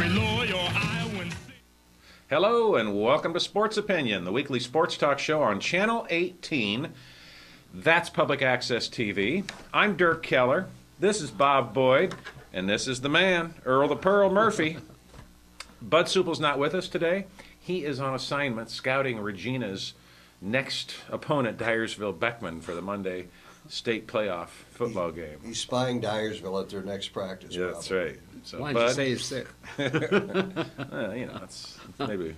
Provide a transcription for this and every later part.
every lawyer Iowan. Hello and welcome to Sports Opinion, the weekly sports talk show on Channel 18. That's Public Access TV. I'm Dirk Keller. This is Bob Boyd. And this is the man, Earl the Pearl Murphy. Bud Supple's not with us today. He is on assignment scouting Regina's next opponent, Dyersville Beckman, for the Monday state playoff football game. He's spying Dyersville at their next practice. Yeah, that's right. So, why did you say he's sick? It's maybe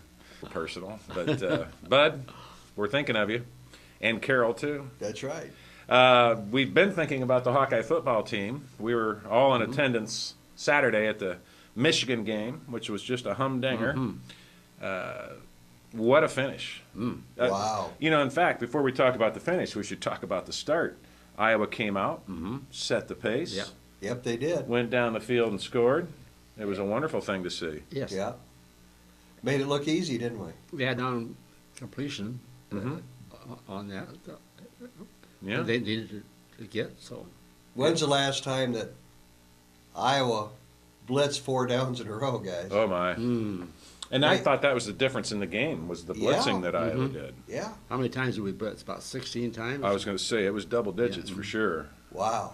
personal. But, Bud, we're thinking of you. And Carol, too. That's right. We've been thinking about the Hawkeye football team. We were all in attendance Saturday at the Michigan game, which was just a humdinger. What a finish. Wow. In fact, before we talk about the finish, we should talk about the start. Iowa came out, set the pace. Yeah. Yep, they did. Went down the field and scored. It was a wonderful thing to see. Yes. Yeah. Made it look easy, didn't we? We had down completion on that. Yeah. They needed to get, so. When's the last time that Iowa blitzed 4 downs in a row, guys? Oh, my. And I thought that was the difference in the game, was the blitzing that Iowa did. Yeah. How many times did we blitz? About 16 times? I was going to say it was double digits for sure. Wow.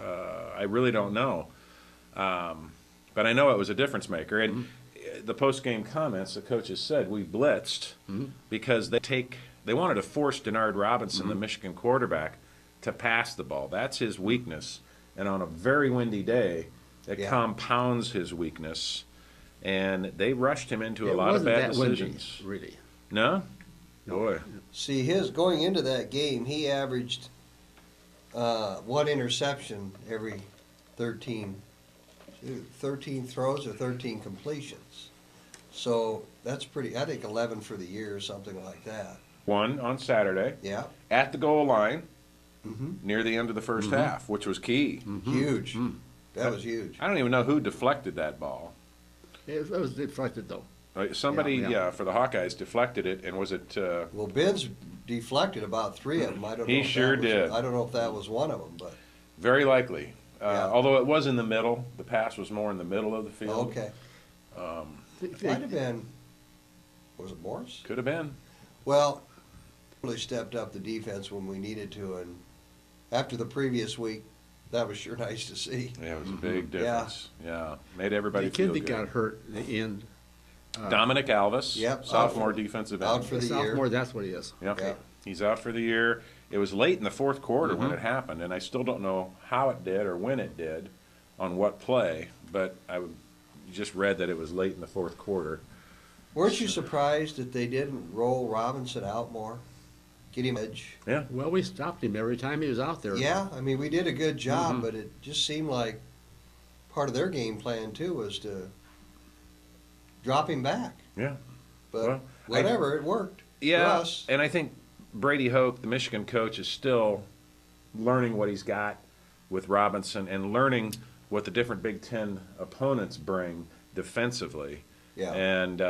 I really don't know. But I know it was a difference maker. And the post-game comments, the coaches said, we blitzed because they wanted to force Denard Robinson, the Michigan quarterback, to pass the ball. That's his weakness. And on a very windy day, it compounds his weakness. And they rushed him into a lot of bad decisions. Windy, really. No? Boy. See, going into that game, he averaged 1 interception every 13 throws or 13 completions. So that's pretty, I think 11 for the year or something like that. 1 on Saturday. Yeah. At the goal line near the end of the first half, which was key. Huge. That was huge. I don't even know who deflected that ball. It was deflected, though. Somebody, for the Hawkeyes, deflected it, and was it... Well, Ben's deflected about 3 of them. I don't know. He sure did. I don't know if that was one of them, but... Very likely. Although it was in the middle. The pass was more in the middle of the field. Okay. It might have been... Was it Morris? Could have been. Well, really stepped up the defense when we needed to, and after the previous week, that was sure nice to see. Yeah, it was a big difference. Yeah. Made everybody The feel kid good. that got hurt in the end. Dominic Alvis, Yep, sophomore defensive end. Out for the year. Sophomore, that's what he is. Yep. Yeah. He's out for the year. It was late in the fourth quarter when it happened, and I still don't know how it did or when it did, on what play, but I just read that it was late in the fourth quarter. Weren't you surprised that they didn't roll Robinson out more? Get him edge? Yeah. Well, we stopped him every time he was out there. Yeah, I mean, we did a good job, but it just seemed like part of their game plan, too, was to drop him back. Yeah. But Well, whatever, it worked for us. And I think Brady Hoke, the Michigan coach, is still learning what he's got with Robinson and learning what the different Big Ten opponents bring defensively. Yeah. And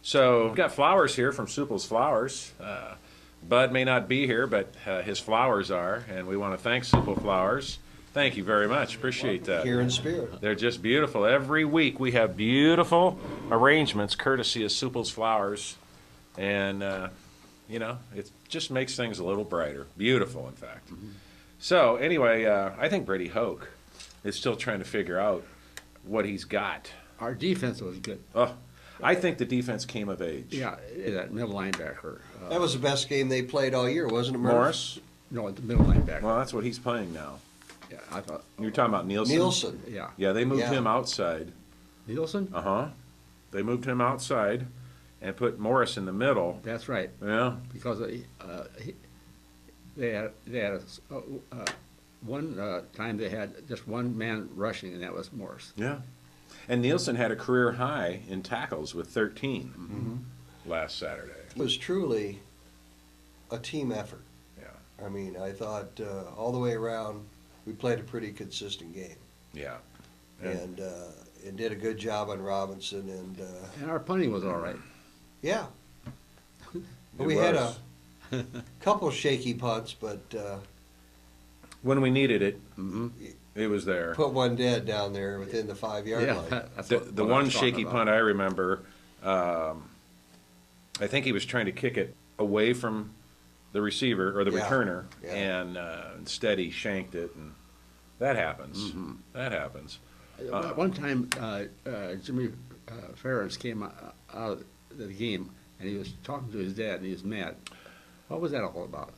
so we've got flowers here from Supple's Flowers. Bud may not be here, but his flowers are, and we want to thank Supple Flowers. Thank you very much. Appreciate that. Here in spirit. They're just beautiful. Every week we have beautiful arrangements courtesy of Supple's Flowers. And, it just makes things a little brighter. Beautiful, in fact. So, anyway, I think Brady Hoke is still trying to figure out what he's got. Our defense was good. Oh, I think the defense came of age. Yeah, that middle linebacker. That was the best game they played all year, wasn't it, Murph? Morris? No, the middle linebacker. Well, that's what he's playing now. Yeah, I thought. You're talking about Nielsen? Nielsen. Yeah. Yeah, they moved Yeah. him outside. Nielsen? They moved him outside and put Morris in the middle. That's right. Yeah. Because they had one time they had just one man rushing, and that was Morris. Yeah. And Nielsen had a career high in tackles with 13 last Saturday. It was truly a team effort. Yeah. I mean, I thought all the way around we played a pretty consistent game. Yeah. And did a good job on Robinson. And our punting was all right. Yeah. It We had was. a couple shaky punts, but when we needed it. It was there. put one dead down there within the 5-yard Yeah, line. that's The what I one was talking shaky about. punt I remember, I think he was trying to kick it away from the receiver or the Yeah, returner, yeah. and instead he shanked it, and that happens. Mm-hmm. That happens. One time, Jimmy Ferris came out of the game, and he was talking to his dad, and he was mad. What was that all about?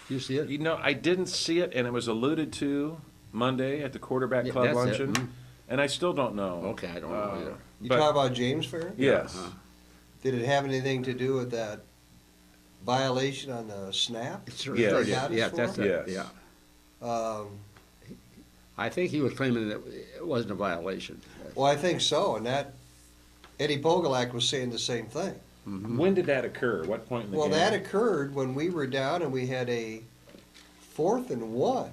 Did you see it? You know, I didn't see it, and it was alluded to Monday at the quarterback Yeah, club that's it. luncheon, Mhm. and I still don't know. Okay, I don't know either. You But- talk about James Fair? Yes. Uh-huh. Did it have anything to do with that violation on the snap? It sure Yes. did. Got us Yeah, for that's him? it. Yes. Yeah. Um, I think he was claiming that it wasn't a violation. well, I think so, and that Eddie Pogolak was saying the same thing. When did that occur? What point in the Well, game? that occurred when we were down and we had a 4th and 1,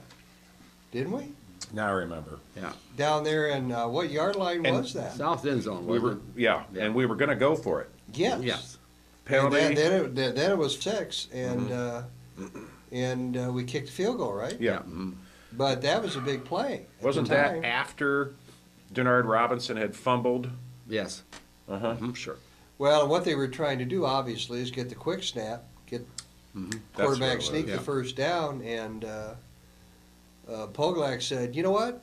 didn't we? Now I remember. Yeah. Down there, and what yard line And was that? South end zone, We were, wasn't yeah, Yeah. and we were going to go for it. Yes. it? Yes. Penalty. And then it was 6, and we kicked the field goal, right? Yeah. Mhm. But that was a big play. at the Wasn't time. that after Denard Robinson had fumbled? Yes. Uh-huh. Mhm, sure. Well, what they were trying to do, obviously, is get the quick snap, get Mhm. That's quarterback what it was, sneak yeah. the first down, and Pogolak said, "You know what?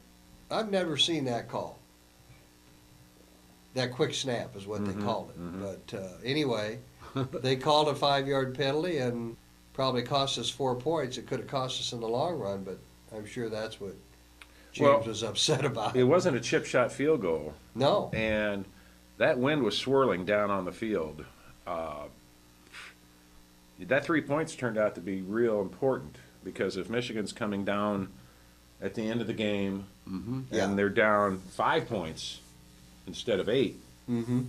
I've never seen that call. That quick snap is what they called it. But anyway, they called a 5-yard penalty and probably cost us 4 points. It could have cost us in the long run, but I'm sure that's what James Well, was upset about. It wasn't a chip shot field goal, No. and that wind was swirling down on the field. That 3 points turned out to be real important because if Michigan's coming down at the end of the game Mhm. Yeah. and they're down 5 points instead of 8, Mm-hmm.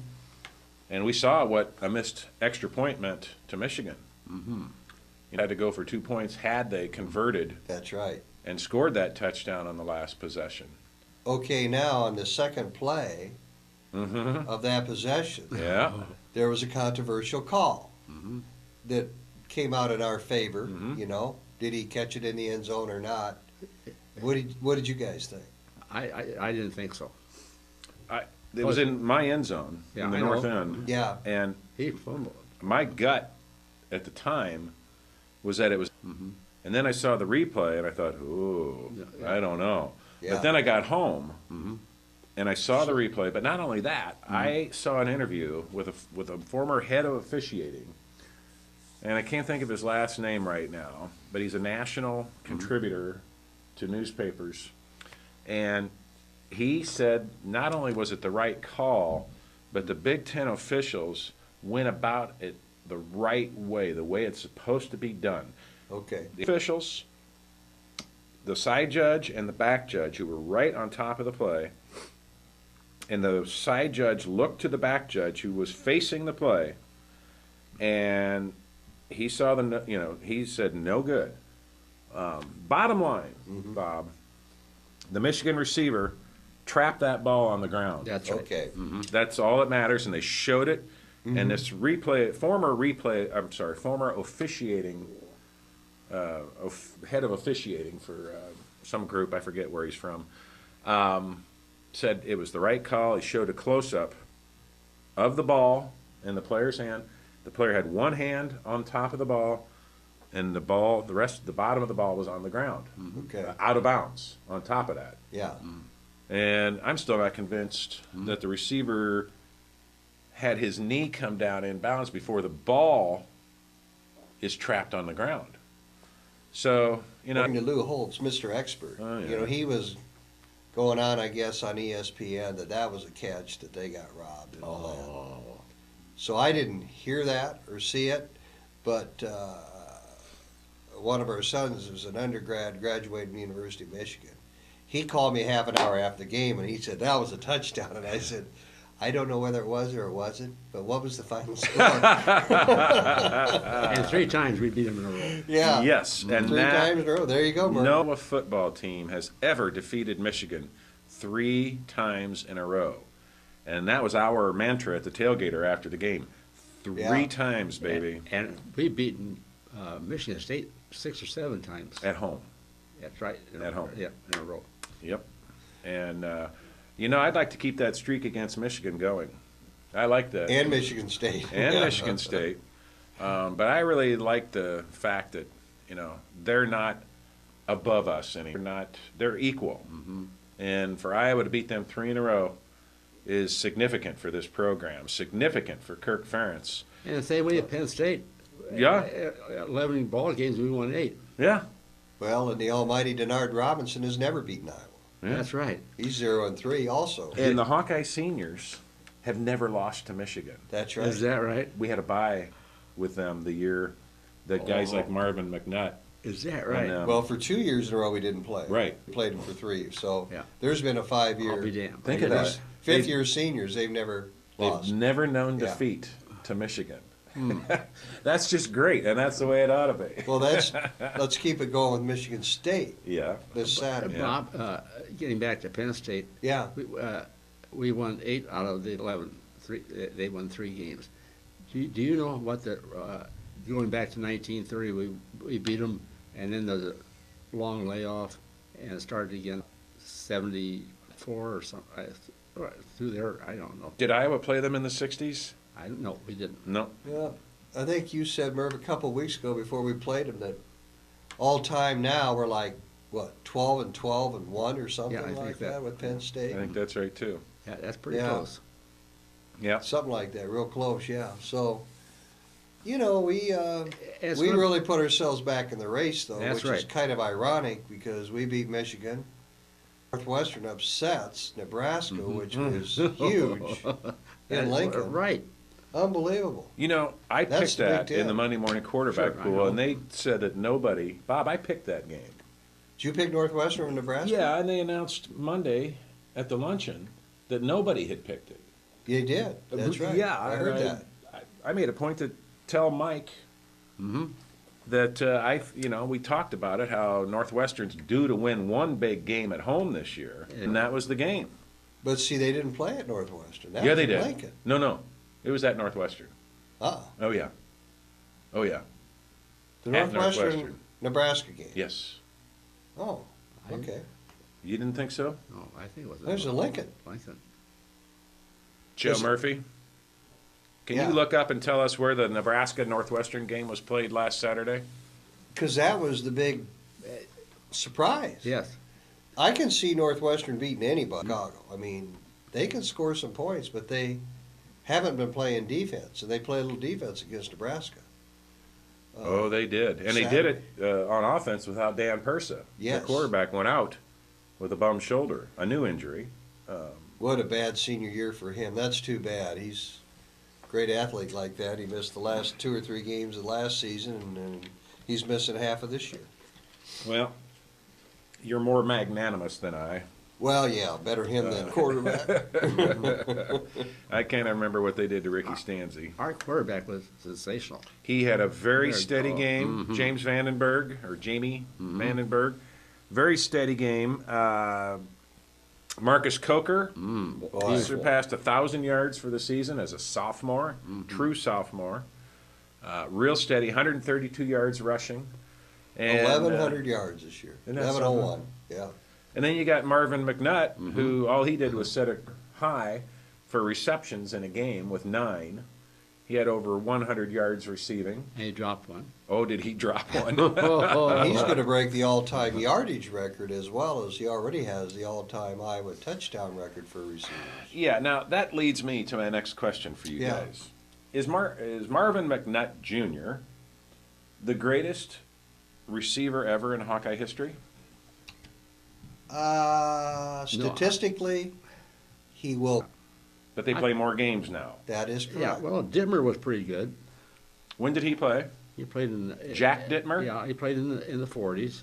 and we saw what a missed extra point meant to Michigan. Mhm. You had to go for 2 points had they converted That's right. and scored that touchdown on the last possession. Okay, now on the second play Mm-hmm. of that possession, Yeah. there was a controversial call Mhm. that came out in our favor. Mhm. You know, did he catch it in the end zone or not? What did you guys think? I didn't think so. It was in my end zone, Yeah, in the I know. north end. Yeah, And He fumbled. my gut at the time was that it was. Mhm. And then I saw the replay and I thought, ooh, Yeah. I don't know. Yeah. But then I got home Mhm. and I saw the replay. But not only that, I saw an interview with a former head of officiating. And I can't think of his last name right now, but he's a national contributor to newspapers. And he said not only was it the right call, but the Big Ten officials went about it the right way, the way it's supposed to be done. okay. The officials, the side judge and the back judge, who were right on top of the play, and the side judge looked to the back judge, who was facing the play, and he saw he said no good. Bottom line, Bob, the Michigan receiver trapped that ball on the ground. That's right. Okay. That's all that matters, and they showed it. And this former officiating, head of officiating for some group, I forget where he's from, said it was the right call. He showed a close-up of the ball in the player's hand. The player had one hand on top of the ball, and the bottom of the ball was on the ground, Okay. out of bounds on top of that. Yeah. And I'm still not convinced that the receiver had his knee come down in bounds before the ball is trapped on the ground. So, According to Lou Holtz, Mr. Expert, Oh, yeah. you know, he was going on, I guess, on ESPN that was a catch, that they got robbed and all that. Oh. So I didn't hear that or see it, but one of our sons is an undergrad, graduated from the University of Michigan. He called me half an hour after the game, and he said, that was a touchdown. And I said, I don't know whether it was or it wasn't, but what was the final score? And 3 times we beat him in a row. Yeah. yes, and 3 that times in a row. There you go, Murray. no football team has ever defeated Michigan 3 times in a row. And that was our mantra at the tailgater after the game. 3 Yeah. times, baby, And we've beaten Michigan State 6 or 7 times. at home. That's right. At home. Yeah, in a row. Yep. And, I'd like to keep that streak against Michigan going. I like that. And Michigan State. And Michigan State. But I really like the fact that, they're not above us anymore. They're equal. Mm-hmm. And for Iowa to beat them 3 in a row is significant for this program, significant for Kirk Ferentz. And the same way at Penn State. Yeah. 11 ball games, we won 8. Yeah. Well, and the almighty Denard Robinson has never beaten Iowa. Yeah. That's right. He's 0-3 also. And the Hawkeye seniors have never lost to Michigan. That's right. Is that right? We had a bye with them the year that guys like Marvin McNutt. Is that right? And, Well, for 2 years in a row we didn't play. Right. We played them for 3. So Yeah. there's been a 5-year. I'll be damned. Think of that. These fifth-year seniors, they've never lost. They've never known Yeah. defeat to Michigan. That's just great, and that's the way it ought to be. Well, let's keep it going with Michigan State Yeah. this Saturday. Bob, getting back to Penn State, Yeah. we won 8 out of the 11. They won 3 games. Do you know what the going back to 1930, we beat them, and then there's a long layoff, and it started again 74 or something through there. I don't know. Did Iowa play them in the 60s? I don't know. We didn't. No. Yeah. I think you said, Merv, a couple of weeks ago before we played them that all time now we're like, what, 12-12-1 or something Yeah, I think like that with Penn I State? think that's right, too. Yeah, that's pretty Yeah. close. Yeah. Something like that, real close, yeah. So, we As we one- really put ourselves back in the race, though, That's which is right. kind of ironic because we beat Michigan. Northwestern upsets Nebraska, which was huge in Lincoln. Right. Unbelievable. I That's picked the big that in deal. the Monday morning quarterback Sure, I pool, know. and they said that nobody. Bob, I picked that game. Did you pick Northwestern or Nebraska? Yeah, and they announced Monday at the luncheon that nobody had picked it. You did. That's right. Yeah, I heard that. I made a point to tell Mike Mm-hmm. that we talked about it, how Northwestern's due to win one big game at home this year, Yeah. and that was the game. But see, they didn't play at Northwestern. That Yeah, was they in did. Lincoln. No, it was at Northwestern. Uh-uh. Oh yeah, oh yeah. The At Northwestern, Northwestern. Nebraska game. Yes, Oh, okay. you didn't think so, No, I think it was. There's a Lincoln. Lincoln. Joe Is it- Murphy? Can Yeah. you look up and tell us where the Nebraska Northwestern game was played last Saturday? Because that was the big surprise. Yes. I can see Northwestern beating anybody. Chicago. I mean, they can score some points, but they haven't been playing defense, and they play a little defense against Nebraska. Oh, they did, and they did it on offense without Dan Persa. Yes. The quarterback went out with a bum shoulder, a new injury. What a bad senior year for him. That's too bad. He's a great athlete like that. He missed the last 2 or 3 games of last season, and he's missing half of this year. Well, you're more magnanimous than I. Well, yeah, better him than quarterback. I can't remember what they did to Ricky Stanzi. Our quarterback was sensational. He had a very Very steady tall. game. James Vandenberg, or Jamie Vandenberg. Very steady game. Marcus Coker Boy. he surpassed 1,000 yards for the season as a sophomore, true sophomore. Real steady, 132 yards rushing. And, 1,100 yards this year. isn't that 1101. Yeah. And then you got Marvin McNutt, who all he did was set a high for receptions in a game with 9. He had over 100 yards receiving. And he dropped one. Oh, did he drop one? He's going to break the all-time yardage record as well as he already has the all-time Iowa touchdown record for receivers. Yeah, now that leads me to my next question for you Yeah. guys. Is Marvin McNutt Jr. the greatest receiver ever in Hawkeye history? Statistically, he will. But they play more games now. That is correct. Yeah, well, Dittmer was pretty good. When did he play? He played in the, Jack Dittmer? Yeah, he played in the 40s.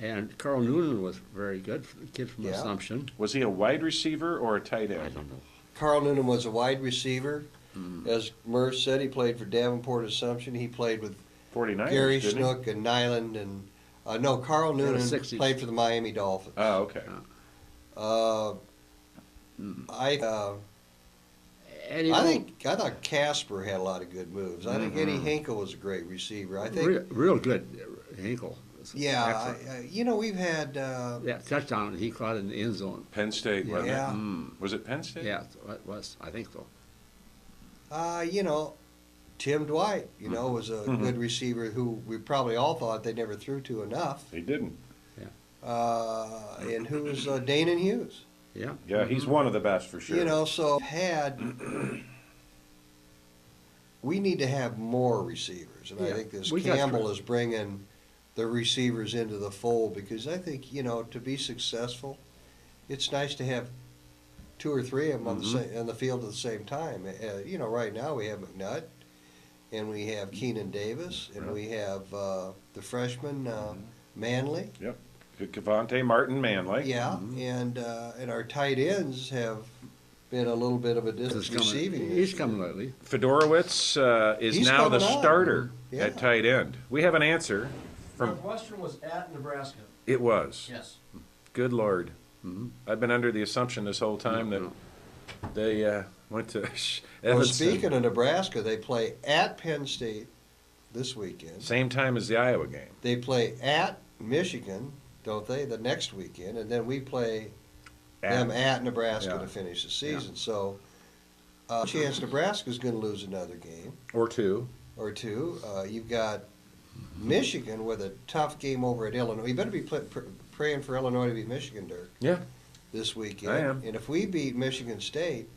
And Carl Noonan was very good, the kid from Yeah. Assumption. Was he a wide receiver or a tight end? I don't know. Carl Noonan was a wide receiver. As Murph said, he played for Davenport Assumption. He played with 49ers, Gary didn't he? Snook and Nyland. And no, Carl Yeah, the Noonan 60s. played for the Miami Dolphins. Oh, okay. Eddie I thought Casper had a lot of good moves. I think Eddie Hinkle was a great receiver. I think real good, Hinkle. touchdowns. Yeah, Excellent. we've had. Yeah, touchdown. He caught it in the end zone. Penn State, wasn't Yeah. it? Was it Penn State? Yeah, it was. I think so. Tim Dwight, was a good receiver who we probably all thought they never threw to enough. He didn't. And who was Danon Hughes. Yeah. Yeah, he's one of the best for sure. So we need to have more receivers. And I Yeah, think this we got Campbell three. is bringing the receivers into the fold because I think, to be successful, it's nice to have two or three of them on the field at the same time. Right now we have McNutt, and we have Keenan Davis, and we have the freshman Manley. Yep. Cavante Martin Manley. Yeah, and our tight ends have been a little bit of a distance receiving. He's coming lately. Fedorowicz is He's now the coming on. starter Yeah. at tight end. We have an answer from. Northwestern was at Nebraska. It was. Yes. Good Lord. I've been under the assumption this whole time that they went to Well, Evanston. speaking of Nebraska, they play at Penn State this weekend. Same time as the Iowa game. They play at Michigan, don't they, the next weekend, and then we play them at Nebraska Yeah. to finish the season. So, chance Nebraska's going to lose another game Or two. or two. You've got Michigan with a tough game over at Illinois. You better be praying for Illinois to beat Michigan, Dirk, Yeah. this weekend. I am. And if we beat Michigan State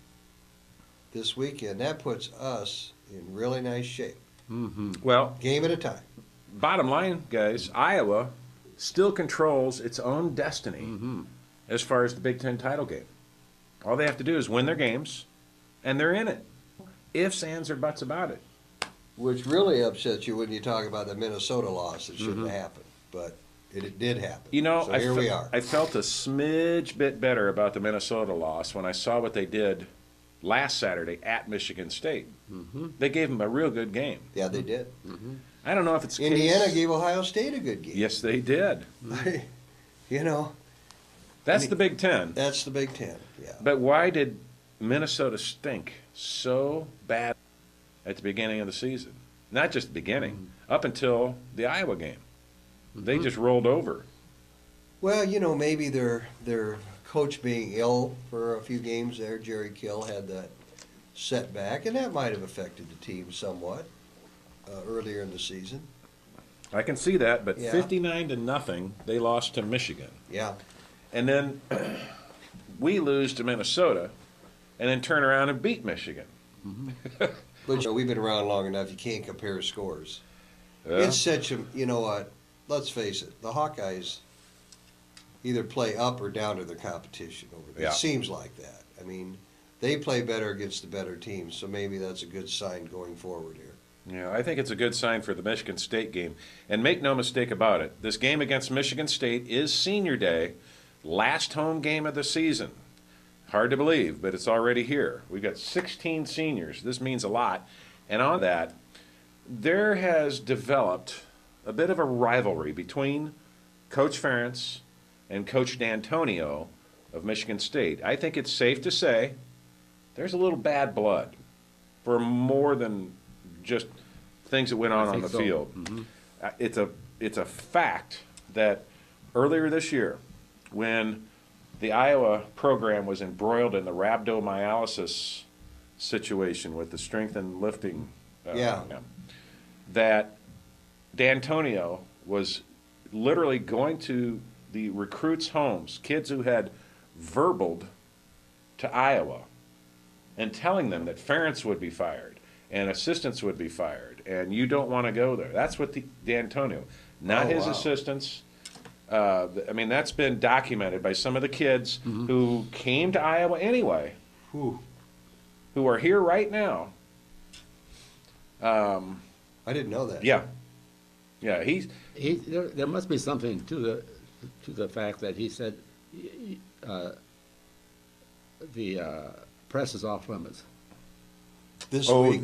this weekend, that puts us in really nice shape. Well, Game at a time. bottom line, guys, Iowa still controls its own destiny as far as the Big Ten title game. All they have to do is win their games, and they're in it. Ifs, ands, or buts about it. Which really upsets you when you talk about the Minnesota loss that shouldn't have happened, but it did happen. So here we are. I felt a smidge bit better about the Minnesota loss when I saw what they did last Saturday at Michigan State. They gave them a real good game. Yeah, they did. I don't know if it's the Indiana case. gave Ohio State a good game. Yes, they did. That's the Big Ten. That's the Big Ten. Yeah. But why did Minnesota stink so bad at the beginning of the season? Not just the beginning, up until the Iowa game. They just rolled over. Well, maybe their coach being ill for a few games there, Jerry Kill, had that setback, and that might have affected the team somewhat earlier in the season. I can see that, but Yeah. 59-0, they lost to Michigan. Yeah. And then we lose to Minnesota, and then turn around and beat Michigan. But we've been around long enough, you can't compare scores. Yeah. It's such a, what, let's face it, the Hawkeyes either play up or down to their competition over there. Yeah. It seems like that. I mean, they play better against the better teams, so maybe that's a good sign going forward here. Yeah, I think it's a good sign for the Michigan State game. And make no mistake about it, this game against Michigan State is senior day, last home game of the season. Hard to believe, but it's already here. We've got 16 seniors. This means a lot. And on that, there has developed a bit of a rivalry between Coach Ferentz and Coach D'Antonio of Michigan State. I think it's safe to say there's a little bad blood for more than just things that went on think the so. field. It's a fact that earlier this year, when the Iowa program was embroiled in the rhabdomyolysis situation with the strength and lifting, that D'Antonio was literally going to the recruits' homes, kids who had verbaled to Iowa, and telling them that Ferentz would be fired and assistants would be fired, and you don't want to go there. That's what D'Antonio, not his assistants. That's been documented by some of the kids who came to Iowa anyway, who are here right now. I didn't know that. Yeah, There must be something to the fact that he said the press is off limits. This week.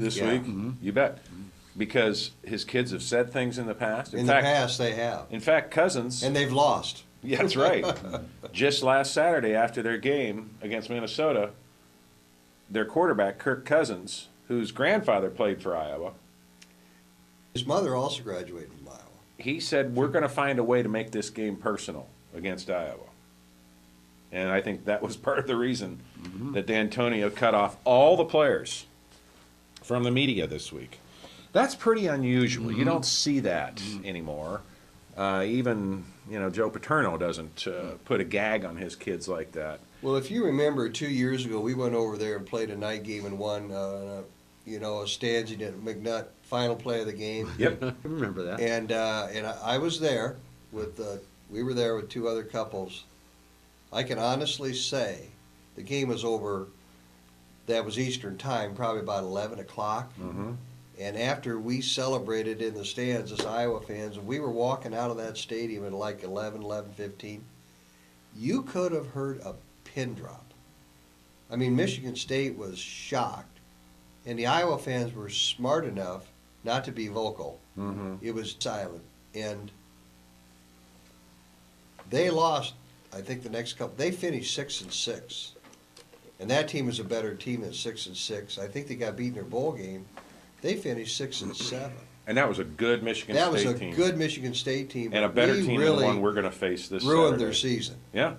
You bet. Because his kids have said things in the past. In the past, they have. In fact, Cousins. And they've lost. Yeah, that's right. Just last Saturday after their game against Minnesota, their quarterback, Kirk Cousins, whose grandfather played for Iowa. His mother also graduated from Iowa. he said, we're going to find a way to make this game personal against Iowa. And I think that was part of the reason that D'Antonio cut off all the players from the media this week. That's pretty unusual. You don't see that anymore. Even, Joe Paterno doesn't put a gag on his kids like that. Well, if you remember, 2 years ago, we went over there and played a night game and won, a Stanzi at McNutt, final play of the game. Yep. I remember that. And I was there we were there with two other couples. I can honestly say the game was over, that was Eastern time, probably about 11 o'clock. Mm-hmm. And after we celebrated in the stands as Iowa fans, and we were walking out of that stadium at like 11:15, you could have heard a pin drop. I mean, Michigan State was shocked, and the Iowa fans were smart enough not to be vocal. Mm-hmm. It was silent, and they lost. I think the next couple, they finished 6-6, and that team was a better team than 6-6. I think they got beat in their bowl game. They finished 6-7. And that was a good Michigan That State was a team. good Michigan State team. And a but better we team than the one we're going to face this ruined Saturday. their season. Yeah.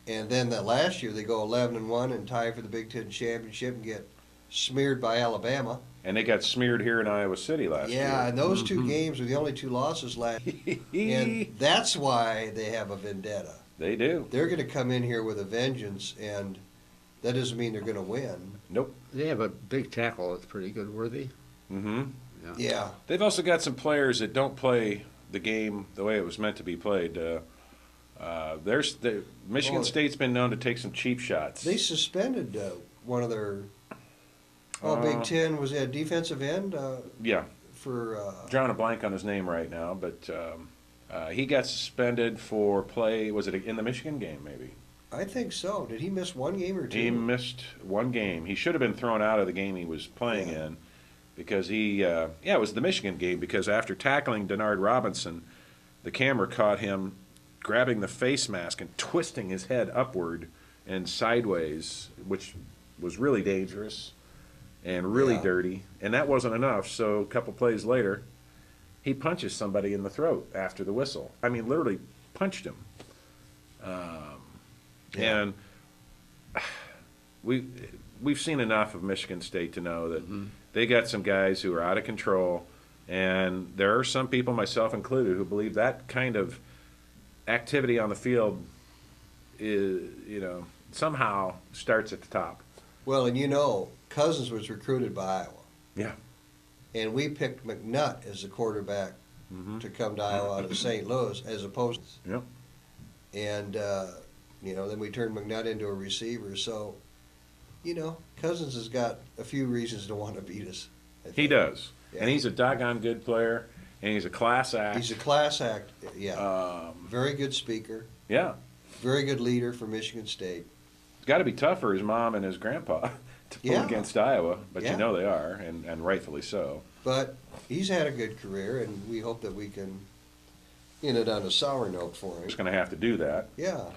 And then that last year they go 11-1 and tie for the Big Ten championship and get smeared by Alabama. And they got smeared here in Iowa City last year. Yeah, and those two games were the only two losses last year. And that's why they have a vendetta. They do. They're going to come in here with a vengeance, and that doesn't mean they're going to win. Nope. They have a big tackle that's pretty good, Worthy. Mm-hmm. Yeah. They've also got some players that don't play the game the way it was meant to be played. Michigan State's been known to take some cheap shots. They suspended one of their Big Ten, was that defensive end? Yeah. For Drawing a blank on his name right now, but he got suspended for play, was it in the Michigan game maybe? I think so. Did he miss one game or two? He missed one game. He should have been thrown out of the game he was playing in because it was the Michigan game, because after tackling Denard Robinson, the camera caught him grabbing the face mask and twisting his head upward and sideways, which was really dangerous and really dirty. And that wasn't enough, so a couple plays later, he punches somebody in the throat after the whistle. I mean, literally punched him. And we've seen enough of Michigan State to know that they got some guys who are out of control, and there are some people, myself included, who believe that kind of activity on the field is, somehow starts at the top. Well, and Cousins was recruited by Iowa. Yeah. And we picked McNutt as the quarterback to come to Iowa out of St. Louis as opposed to. Yep. And, then we turned McNutt into a receiver. So, Cousins has got a few reasons to want to beat us. He does. Yeah. And he's a doggone good player, and he's a class act. He's a class act, yeah. Very good speaker. Yeah. Very good leader for Michigan State. It's got to be tough for his mom and his grandpa to pull against Iowa, but Yeah. they are, and rightfully so. But he's had a good career, and we hope that we can end it on a sour note for him. Just going to have to do that. Yeah.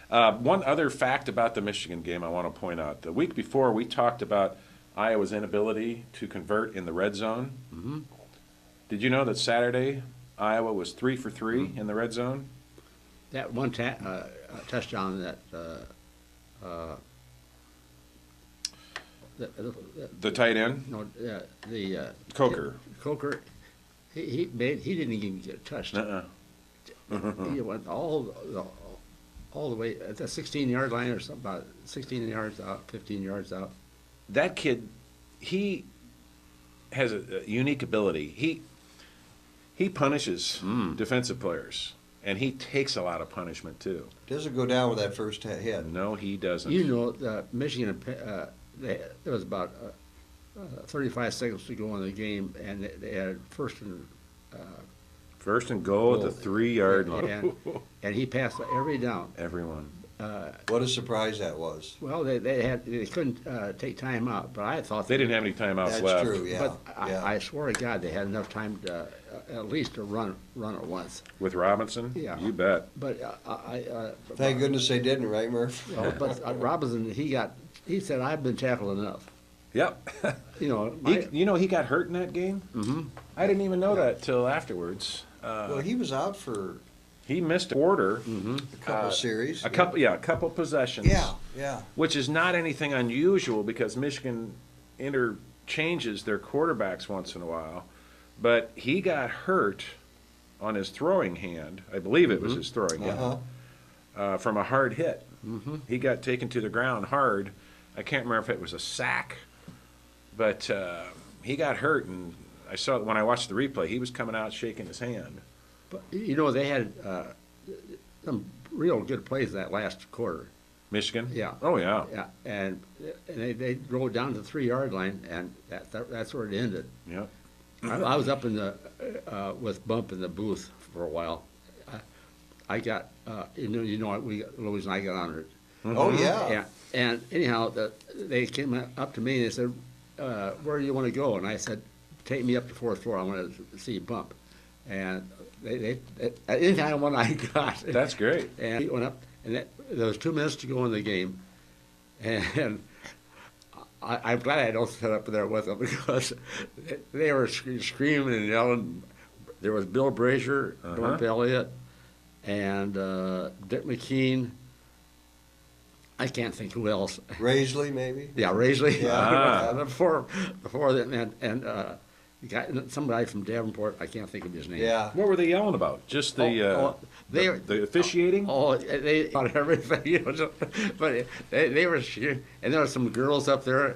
One other fact about the Michigan game I want to point out. The week before, we talked about Iowa's inability to convert in the red zone. Mm-hmm. Did you know that Saturday, Iowa was 3 for 3 in the red zone? That one touchdown that The tight end? Coker. Coker, he didn't even get touched. He went all the way at the 16-yard line or something, about 16 yards out, 15 yards out. That kid, he has a unique ability. He punishes defensive players, and he takes a lot of punishment too. Doesn't go down with that first hit. No, he doesn't. Michigan, there was about 35 seconds to go in the game, and they had first and goal at the 3-yard line. and he passed every down. Everyone. What a surprise that was. Well, they couldn't take time out, but I thought They didn't have any timeouts That's left. true, yeah. But yeah. I swear to God, they had enough time to at least to run it once. With Robinson? Yeah. You bet. But Thank goodness they didn't, right, Murph? Well, but Robinson, he said, I've been tackled enough. Yep. You know, He got hurt in that game? hmm I didn't even know that till afterwards. Well, he was out for He missed a quarter, a couple series. a couple possessions. Yeah. Which is not anything unusual because Michigan interchanges their quarterbacks once in a while. But he got hurt on his throwing hand. I believe it was his throwing hand. From a hard hit. He got taken to the ground hard. I can't remember if it was a sack, but he got hurt, and I saw when I watched the replay, he was coming out shaking his hand. But, you know, they had some real good plays that last quarter. Michigan? Yeah. Oh, yeah. Yeah, and they rode down to the 3-yard line, and that's where it ended. Yeah. I was up in the with Bump in the booth for a while. I got you know Louis and I got on it. Oh, yeah. Yeah, and anyhow, they came up to me and they said, "Where do you want to go?" And I said, "Take me up to 4th floor. I want to see Bump." And they anytime one I got. That's great. And he went up, and there was 2 minutes to go in the game, and I'm glad I don't sit up there with them because they were screaming and yelling. There was Bill Brazier, Norm Elliott, and Dick McKean. I can't think who else. Raisley, maybe? Yeah, Raisley. Yeah. before them, and some guy from Davenport. I can't think of his name. Yeah. What were they yelling about? Just the the officiating? Oh, they on everything, you know. But they were cheering, and there were some girls up there.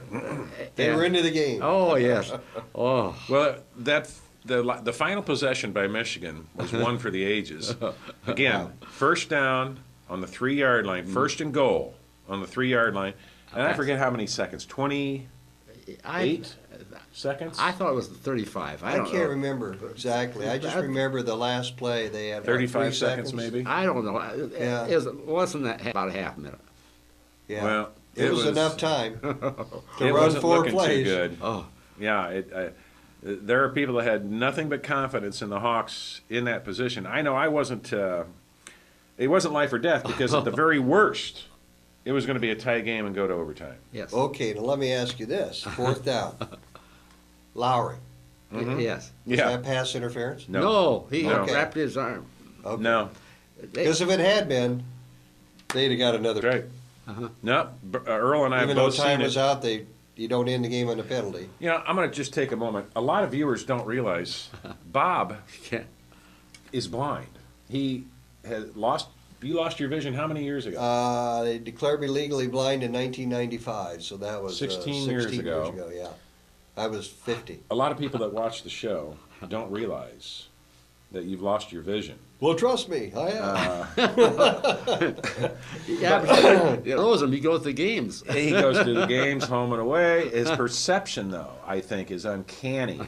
They were into the game. Oh yes. Oh. Well, the final possession by Michigan was one for the ages. Again, first down on the 3-yard line, first and goal on the 3-yard line, and I forget how many seconds. 28 seconds. I thought it was the 35. I can't remember exactly. I just remember the last play they had. 35 3 seconds, maybe. I don't know. Yeah. It was less than that, about a half minute. Yeah. Well, it was enough time to it run wasn't 4 looking plays. too good. Oh. Yeah, there are people that had nothing but confidence in the Hawks in that position. I know I wasn't. It wasn't life or death because at the very worst, it was going to be a tie game and go to overtime. Yes. Okay, now let me ask you this: 4th down, Lowry. Yes. Was Yeah. that pass interference? No, he Okay. wrapped his arm. Okay. No. Because if it had been, they'd have got another. Right. No, Earl and I have Even though both time seen was it. out, you don't end the game on a penalty. You know, I'm going to just take a moment. A lot of viewers don't realize Bob Yeah. is blind. He has lost. You lost your vision how many years ago? They declared me legally blind in 1995, so that was 16 years ago. Yeah, I was 50. A lot of people that watch the show don't realize that you've lost your vision. Well, trust me, I am. Yeah, but you knows him. He goes to games. He goes to the games home and away. His perception, though, I think, is uncanny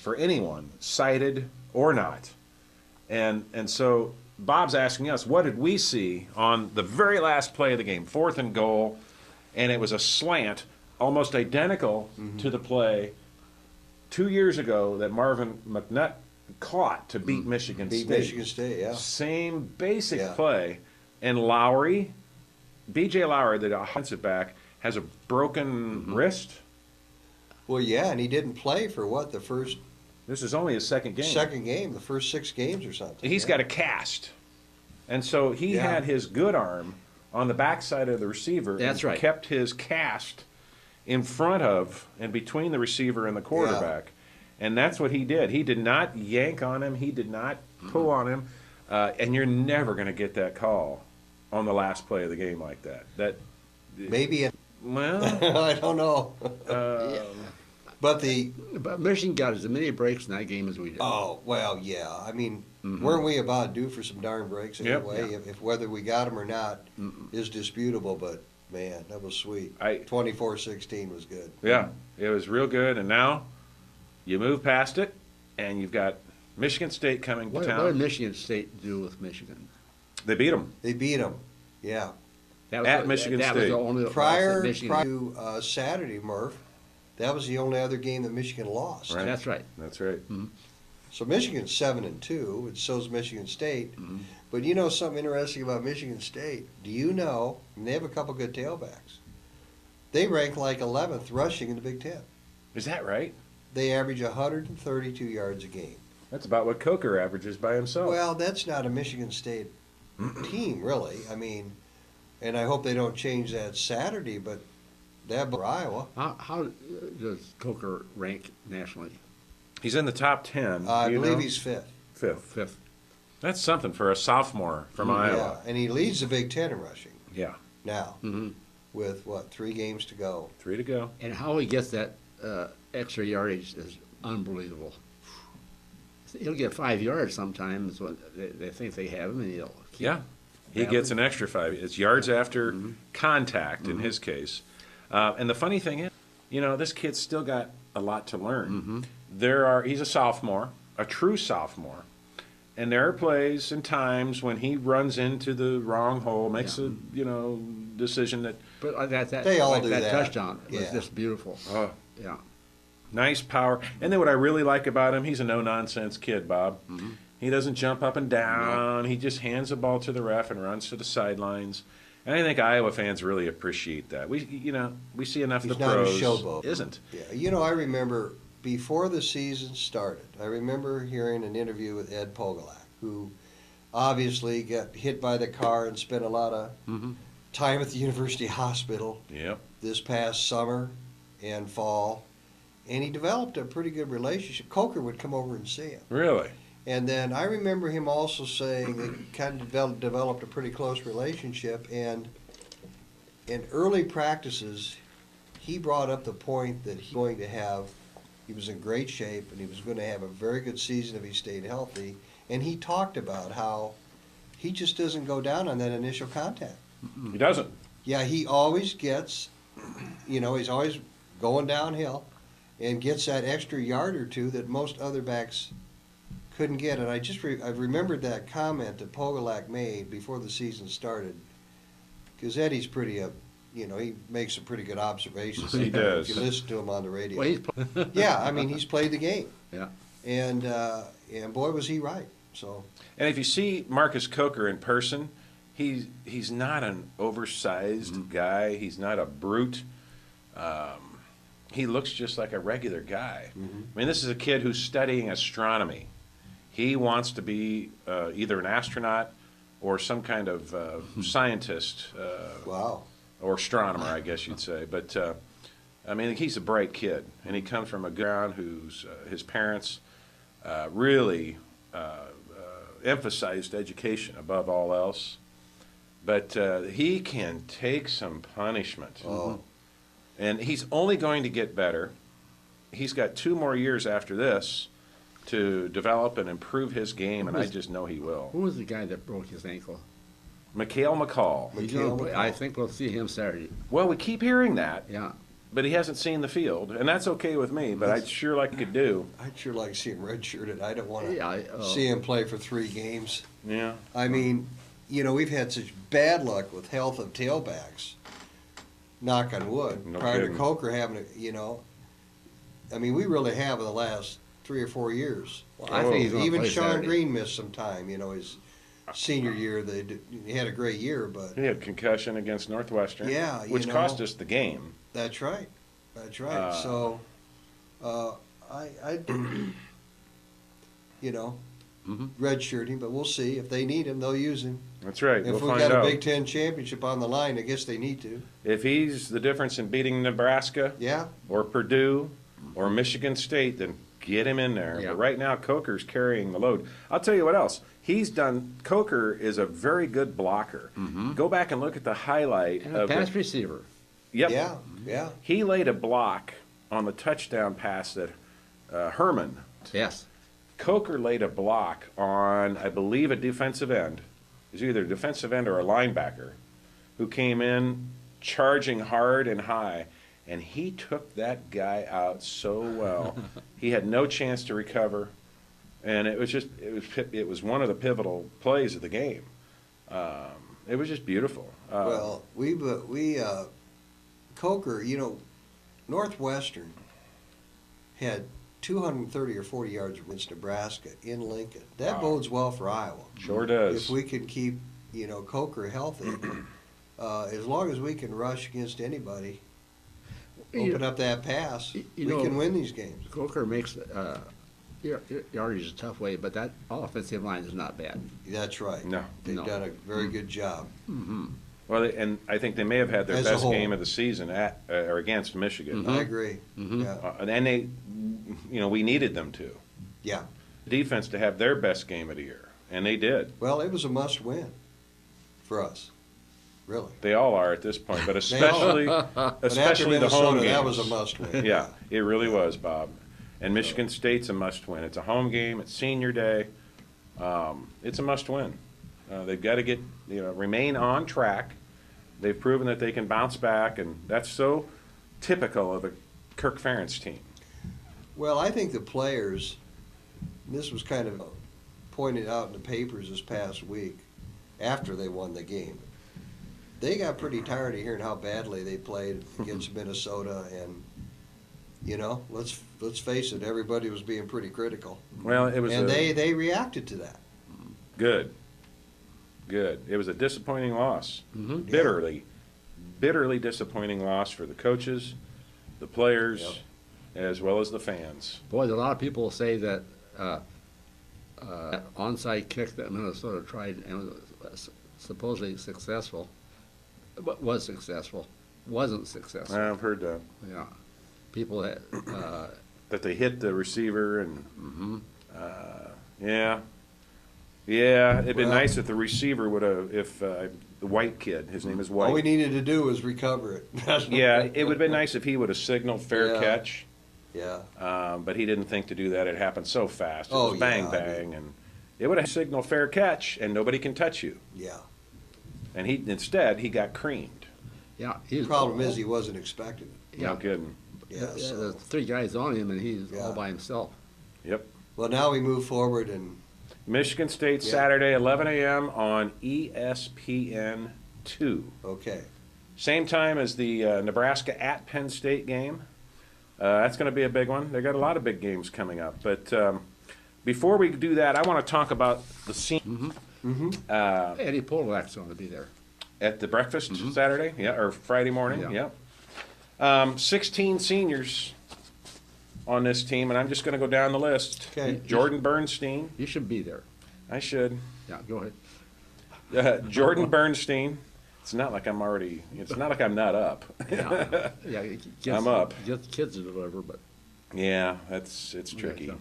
for anyone, sighted or not. And so Bob's asking us, what did we see on the very last play of the game, 4th and goal, and it was a slant, almost identical to the play 2 years ago that Marvin McNutt caught to beat Michigan Beat State. Michigan State, yeah. Same basic Yeah. play. And Lowry, B.J. Lowry, the offensive back, has a broken wrist. Well, yeah, and he didn't play for what, the This is only his second game. second game, the first 6 games or something. He's yeah. got a cast. And so he Yeah. had his good arm on the backside of the receiver. That's and right. Kept his cast in front of and between the receiver and the quarterback. And that's what he did. He did not yank on him. He did not pull on him. And you're never going to get that call on the last play of the game like that. Maybe, Well, I don't know. But But Michigan got as many breaks in that game as we did. oh, well, yeah. I mean, weren't we about due for some darn breaks Yep. anyway? If whether we got them or not is disputable, but man, that was sweet. 24-16 was good. yeah, it was real good. And now you move past it, and you've got Michigan State coming to What town. did Michigan State do with Michigan? They beat them. They beat them, yeah. That At Michigan that State. was the only loss that Prior Michigan. to Saturday, Murph, that was the only other game that Michigan lost. Right. That's right. That's right. So Michigan's 7-2, and so's Michigan State. But you know something interesting about Michigan State? Do you know? And they have a couple good tailbacks. They rank like 11th rushing in the Big Ten. Is that right? They average 132 yards a game. That's about what Coker averages by himself. Well, that's not a Michigan State team, really. I mean, and I hope they don't change that Saturday, but that for Iowa. How does Coker rank nationally? He's in the top 10. I Do you believe know? he's fifth. Fifth. Fifth. That's something for a sophomore from Yeah, Iowa. and he leads the Big Ten in rushing Yeah. now Mm-hmm. with, 3 games to go. 3 to go. And how he gets that extra yardage is unbelievable. He'll get 5 yards sometimes when they think they have him, and he'll keep Yeah. He grabbing. gets an extra 5. It's yards after Mm-hmm. contact in his case. And the funny thing is, this kid's still got a lot to learn. He's a sophomore, a true sophomore. And there are plays and times when he runs into the wrong hole, makes a decision that But that They all like do that that. touchdown was Yeah. just beautiful. Yeah. nice power. And then what I really like about him, he's a no nonsense kid, Bob. Mm-hmm. He doesn't jump up and down. He just hands the ball to the ref and runs to the sidelines. And I think Iowa fans really appreciate that. We see enough He's of the not a pros. showboat. Isn't. Yeah, I remember before the season started, I remember hearing an interview with Ed Pogolak, who obviously got hit by the car and spent a lot of time at the University Hospital Yep. this past summer and fall. And he developed a pretty good relationship. Coker would come over and see him. Really? And then I remember him also saying they kind of developed a pretty close relationship. And in early practices, he brought up the point that he was in great shape and he was going to have a very good season if he stayed healthy. And he talked about how he just doesn't go down on that initial contact. He doesn't. Yeah, he always gets, he's always going downhill and gets that extra yard or two that most other backs couldn't get. And I remembered that comment that Pogolak made before the season started, because Eddie's pretty, he makes some pretty good observations. He does. If you listen to him on the radio. Well, Yeah, I mean, he's played the game. Yeah. And boy, was he right. So And if you see Marcus Coker in person, he's not an oversized guy. He's not a brute. He looks just like a regular guy. I mean, this is a kid who's studying astronomy. He wants to be either an astronaut or some kind of scientist wow. or astronomer, I guess you'd say. But I mean, he's a bright kid, and he comes from a ground whose his parents really emphasized education above all else. But he can take some punishment. Oh. And he's only going to get better. He's got 2 more years after this to develop and improve his game, and I just know he will. Who was the guy that broke his ankle? Mikhail McCall. I think we'll see him Saturday. Well, we keep hearing that, Yeah. but he hasn't seen the field, and that's okay with me, but I'd sure like he could do. I'd sure like to see him redshirted. I don't want to Yeah, see him play for 3 games. Yeah. I mean, we've had such bad luck with health of tailbacks. Knock on wood. No Prior kidding. to Coker having I mean, we really have in the last 3 or 4 years. Well, I think he's gonna Even play Sean Saturday. Green missed some time. His senior year, he had a great year, but He had concussion against Northwestern, Yeah, which cost us the game. that's right. That's right. So, I redshirt him, but we'll see. If they need him, they'll use him. That's right. If We'll we've find got a out. Big Ten championship on the line, I guess they need to. If he's the difference in beating Nebraska Yeah. or Purdue or Michigan State, then get him in there. Yeah. But right now, Coker's carrying the load. I'll tell you what else. Coker is a very good blocker. Go back and look at the highlight And a of pass receiver. Yep. Yeah. Yeah. He laid a block on the touchdown pass that Herman. Yes. Coker laid a block on, I believe, a defensive end. It was either a defensive end or a linebacker who came in charging hard and high, and he took that guy out so well. He had no chance to recover, and it was one of the pivotal plays of the game. It was just beautiful. Well, Coker, Northwestern had 230 or 40 yards against Nebraska in Lincoln. That Wow. bodes well for Iowa. Sure does. If we can keep, Coker healthy, as long as we can rush against anybody, open up that pass, we can win these games. Coker makes yardage a tough way, but that offensive line is not bad. That's right. No. They've done a very good job. Well, and I think they may have had their As a best whole. game of the season at or against Michigan. I agree. Yeah. And they, we needed them to. Yeah. Defense to have their best game of the year, and they did. Well, it was a must-win for us. Really. They all are at this point, but They especially But after especially the home Minnesota, games. that was a must-win. Yeah, it really was, Bob. And Michigan State's a must-win. It's a home game. It's senior day. It's a must-win. They've got to get remain on track. They've proven that they can bounce back, and that's so typical of a Kirk Ferentz team. Well, I think the players, this was kind of pointed out in the papers this past week after they won the game. They got pretty tired of hearing how badly they played against Minnesota, and let's face it, everybody was being pretty critical. Well, it was And they reacted to that. good. It was a disappointing loss. Mhm. Bitterly disappointing loss for the coaches, the players, as well as the fans. Boy, a lot of people say that onside kick that Minnesota tried and was supposedly successful, but was successful, wasn't successful. I've heard that. Yeah, people had. That they hit the receiver and Mhm. Yeah, it'd been Well- nice if the receiver would have, if the white kid, his name is All we White. needed to do was recover it. Yeah, it would have been nice if he would have signaled fair Yeah. catch, Yeah. but he didn't think to do that. It happened so fast. It Oh, was bang, yeah, I bang, and it would have signaled fair catch, and nobody can touch you. Yeah. And instead he got creamed. Yeah, The problem is he wasn't expecting it. No kidding. Yeah. There's So, 3 guys on him, and he's Yeah. all by himself. Yep. well, now we move forward, and Michigan State Yeah. Saturday, 11 a.m. on ESPN 2. okay. Same time as the Nebraska at Penn State game. That's going to be a big one. They got a lot of big games coming up. But before we do that, I want to talk about the scene Eddie Polak's going to be there. at the breakfast Saturday, or Friday morning. Yeah. 16 seniors on this team, and I'm just going to go down the list. Okay. Jordan Bernstein. You should be there. I should. Yeah, go ahead. Jordan Bernstein. It's not like I'm not up. Yeah, yeah. Kids, I'm up. Get kids to deliver, but Yeah, it's tricky.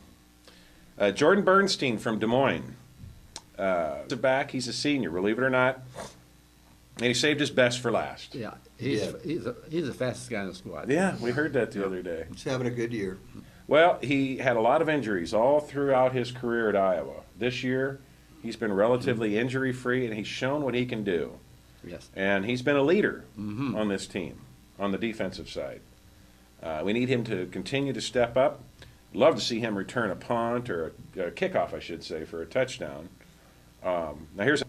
so. Jordan Bernstein from Des Moines. Back, he's a senior, believe it or not. And he saved his best for last. yeah, he's Yeah. he's the fastest guy in the squad. Yeah, we heard that the other day. He's having a good year. Well, he had a lot of injuries all throughout his career at Iowa. This year, he's been relatively injury-free, and he's shown what he can do. Yes. And he's been a leader on this team, on the defensive side. We need him to continue to step up. Love to see him return a punt or a kickoff, I should say, for a touchdown. Now here's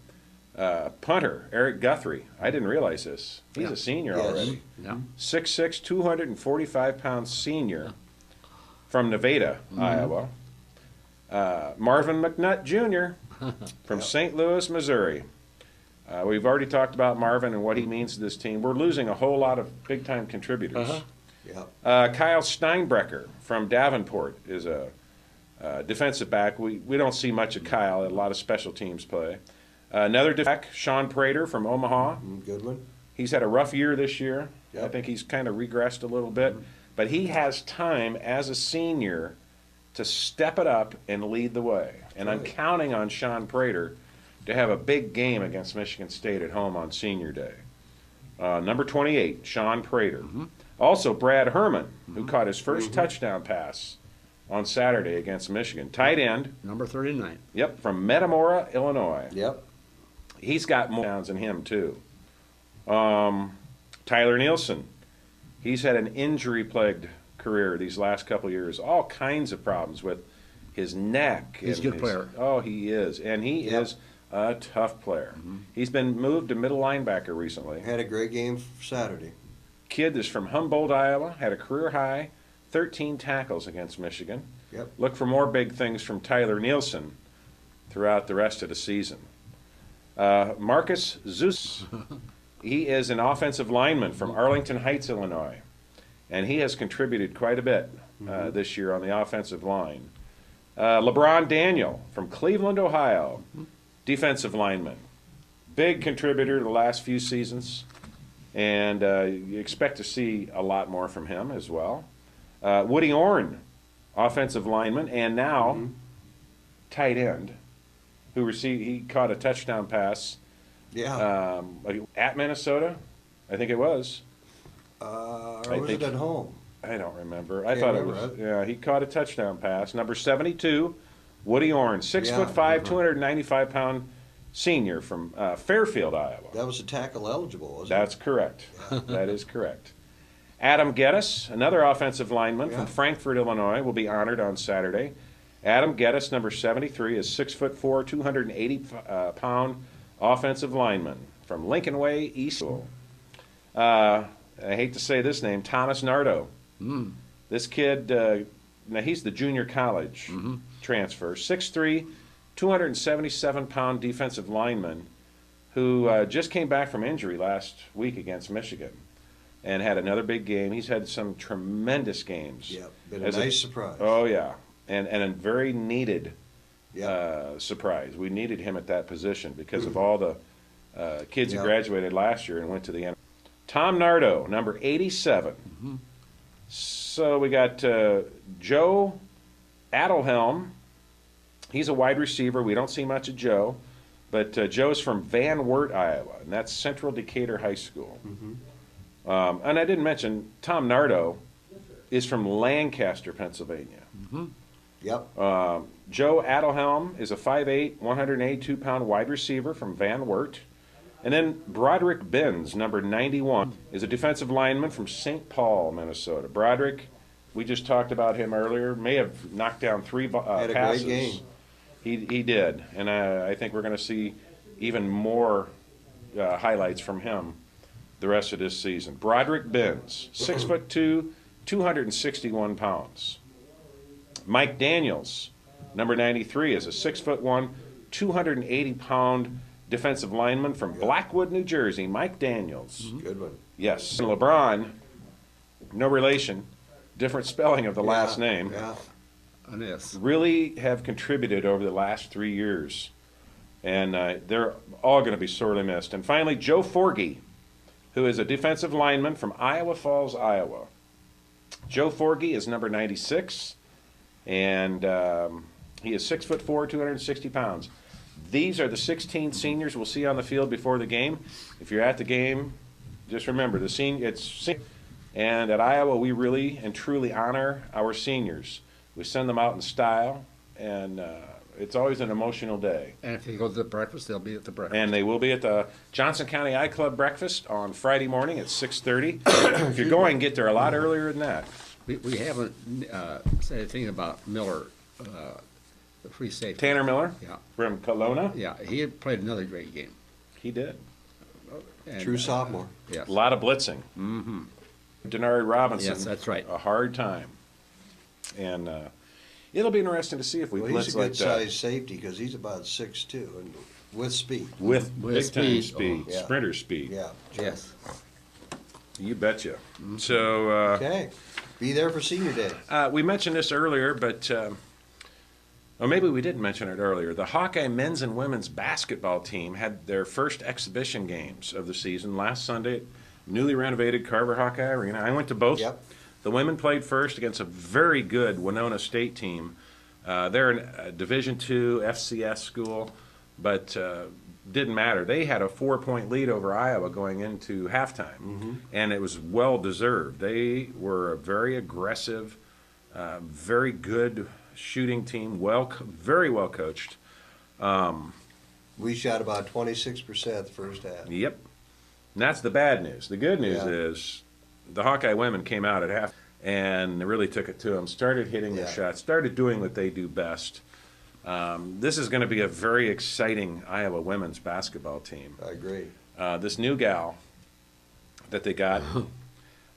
a punter, Eric Guthrie. I didn't realize this. He's Yeah. a senior Yes. already. Yeah. 6'6", 245-pound senior from Nevada, Iowa. Marvin McNutt Jr. from St. Louis, Missouri. We've already talked about Marvin and what he means to this team. We're losing a whole lot of big-time contributors. Yeah. Kyle Steinbrecher from Davenport is a defensive back. We don't see much of Kyle at a lot of special teams play. Another back, Sean Prater from Omaha. Good one. He's had a rough year this year. Yep. I think he's kind of regressed a little bit. But he has time as a senior to step it up and lead the way. And I'm Right. counting on Sean Prater to have a big game against Michigan State at home on Senior Day. Number 28, Sean Prater. Also, Brad Herman, who caught his first touchdown pass on Saturday against Michigan. Tight end, Number 39. yep, from Metamora, Illinois. Yep. He's got more downs than him, too. Tyler Nielsen. He's had an injury-plagued career these last couple of years. All kinds of problems with his neck. He's a and good player. Oh, he is. And he Yep. is a tough player. He's been moved to middle linebacker recently. Had a great game Saturday. Kid is from Humboldt, Iowa. Had a career high 13 tackles against Michigan. Yep. Look for more big things from Tyler Nielsen throughout the rest of the season. Marcus Zeus. He is an offensive lineman from Arlington Heights, Illinois. and he has contributed quite a bit this year on the offensive line. LeBron Daniel from Cleveland, Ohio, defensive lineman. Big contributor the last few seasons, and you expect to see a lot more from him as well. Woody Orn, offensive lineman, and now tight end, he caught a touchdown pass at Minnesota, I think it was. Or was it at home? I don't remember. I thought it was. Yeah, he caught a touchdown pass. Number 72, Woody Orn, 6'5", 295-pound senior from Fairfield, Iowa. That was a tackle eligible, wasn't That's correct. That is correct. Adam Geddes, another offensive lineman from Frankfort, Illinois, will be honored on Saturday. Adam Geddes, number 73, is 6'4", 280-pound offensive lineman from Lincoln Way, East. I hate to say this name, Thomas Nardo. This kid, now he's the junior college transfer, 6'3", 277-pound defensive lineman who just came back from injury last week against Michigan and had another big game. He's had some tremendous games. Yep, been a nice surprise. Oh, yeah, and a very needed surprise. We needed him at that position because of all the kids who graduated last year and went to the end. Tom Nardo, number 87. So we got Joe Adelhelm. He's a wide receiver. We don't see much of Joe, but Joe's from Van Wert, Iowa, and that's Central Decatur High School. And I didn't mention Tom Nardo is from Lancaster, Pennsylvania. Yep. Joe Adelhelm is a 5'8", 182-pound wide receiver from Van Wert. And then Broderick Benz, number 91, is a defensive lineman from St. Paul, Minnesota. Broderick, we just talked about him earlier, may have knocked down 3 Had a passes. great game. He did, and I think we're going to see even more highlights from him the rest of this season. Broderick Benz, 6'2", 261 pounds. Mike Daniels, number 93, is a 6'1", 280-pound defensive lineman from Blackwood, New Jersey. Mike Daniels. Good one. Yes. And LeBron, no relation, different spelling of the last name. Yeah. Really have contributed over the last 3 years, and they're all going to be sorely missed. And finally, Joe Forgy, who is a defensive lineman from Iowa Falls, Iowa. Joe Forgy is number 96, and he is 6'4", 260 pounds. These are the 16 seniors we'll see on the field before the game. If you're at the game, just remember and at Iowa we really and truly honor our seniors. We send them out in style, and it's always an emotional day. And if you go to the breakfast, they'll be at the breakfast. And they will be at the Johnson County I Club breakfast on Friday morning at 6:30. If you're going, get there a lot earlier than that. We haven't said anything about Miller, the free safety. Tanner Miller from Kelowna. Yeah, he had played another great game. He did. And, True sophomore. Yes. A lot of blitzing. Denari Robinson. Yes, that's right. A hard time. And it'll be interesting to see if we Well, blitz he's a like good that. size safety because he's about 6'2", and with speed. With big time speed. speed, Yeah. sprinter speed. Yeah. Yes. You betcha. So Okay. Be there for senior day. we mentioned this earlier, but or maybe we didn't mention it earlier. The Hawkeye men's and women's basketball team had their first exhibition games of the season last Sunday at newly renovated Carver Hawkeye Arena. I went to both. Yep. The women played first against a very good Winona State team. They're a Division II FCS school, but didn't matter. They had a 4-point lead over Iowa going into halftime, and it was well-deserved. They were a very aggressive, very good shooting team, very well coached. We shot about 26% the first half. Yep. And that's the bad news. The good news Yeah. is the Hawkeye women came out at half and really took it to them, started hitting their shots, started doing what they do best. This is going to be a very exciting Iowa women's basketball team. I agree. This new gal that they got,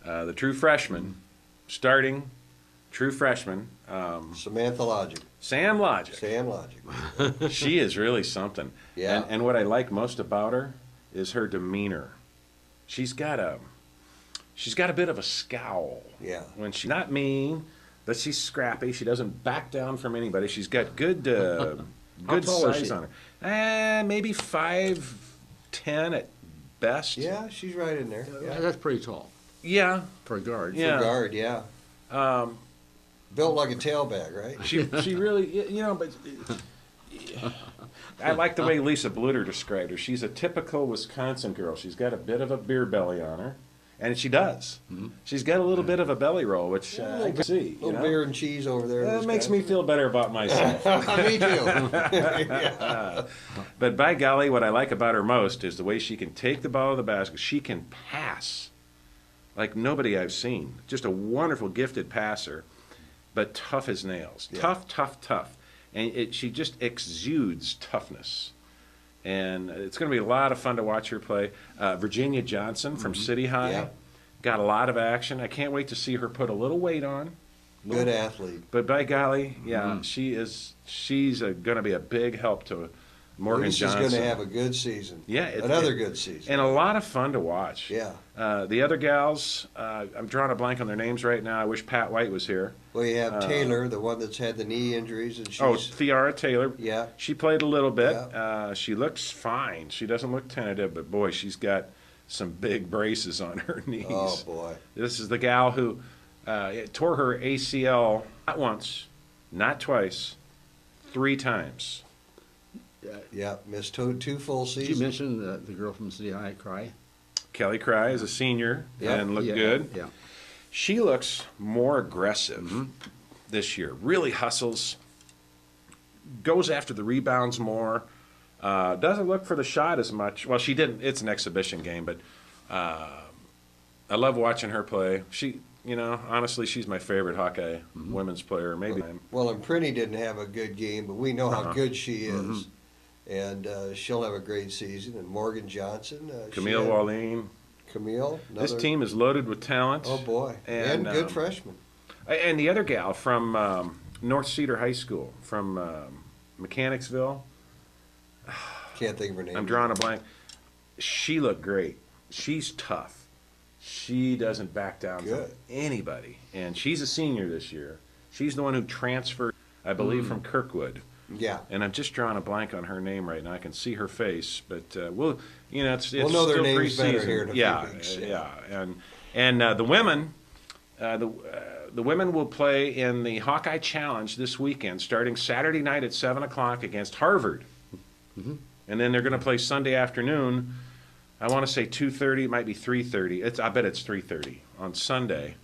the true freshman, starting true freshman, Samantha Logic. Sam Logic. Sam Logic. She is really something. Yeah. And what I like most about her is her demeanor. She's got she's got a bit of a scowl. Yeah. When she's not mean, but she's scrappy. She doesn't back down from anybody. She's got good good tall is size she? on her. Maybe 5'10" at best. Yeah, she's right in there. Yeah. That's pretty tall Yeah. for a guard. Yeah. For guard, yeah. Built like a tailbag, right? She really, but I like the way Lisa Bluter described her. She's a typical Wisconsin girl. She's got a bit of a beer belly on her, and she does. Mm-hmm. She's got a little bit of a belly roll, which I can see. A little beer and cheese over there. That makes me feel better about myself. Me too. Yeah. But by golly, what I like about her most is the way she can take the ball to the basket. She can pass like nobody I've seen. Just a wonderful, gifted passer, but tough as nails. Yeah. Tough, tough, tough. And she just exudes toughness. And it's going to be a lot of fun to watch her play. Virginia Johnson from City High Yeah. got a lot of action. I can't wait to see her put a little weight on. Good athlete. But by golly, she's going to be a big help to Morgan Lisa's Johnson. going to have a good season. Yeah, another good season. And a lot of fun to watch. Yeah. The other gals, I'm drawing a blank on their names right now. I wish Pat White was here. Well, you have Taylor, the one that's had the knee injuries, and she's Theara Taylor. yeah. She played a little bit. Yeah. She looks fine. She doesn't look tentative, but boy, she's got some big braces on her knees. Oh boy. This is the gal who tore her ACL not once, not twice, 3 times. Yeah, missed two full Did you seasons. mention the girl from City High, Cry? Kelly Cry is a senior Yeah. and looked Yeah, good. Yeah. She looks more aggressive this year. Really hustles, goes after the rebounds more. Doesn't look for the shot as much. Well, she didn't. It's an exhibition game, but I love watching her play. She, honestly, she's my favorite Hawkeye women's player. Maybe. Well, and Prinny didn't have a good game, but we know how Uh-huh. good she is, and she'll have a great season. And Morgan Johnson, Camille Wallin. Camille. This another- team is loaded with talent. Oh boy, And, and good freshmen. And the other gal from North Cedar High School, from Mechanicsville. Can't think of her name. I'm drawing a blank. She looked great. She's tough. She doesn't back down Good. from anybody. And she's a senior this year. She's the one who transferred, I believe, from Kirkwood. Yeah. And I'm just drawing a blank on her name right now. I can see her face, but we'll know We'll their still names better preseason. here in a yeah, few weeks. yeah, and the women, the women will play in the Hawkeye Challenge this weekend, starting Saturday night at 7:00 against Harvard, and then they're going to play Sunday afternoon. I want to say 2:30, it might be 3:30. I bet it's 3:30 on Sunday.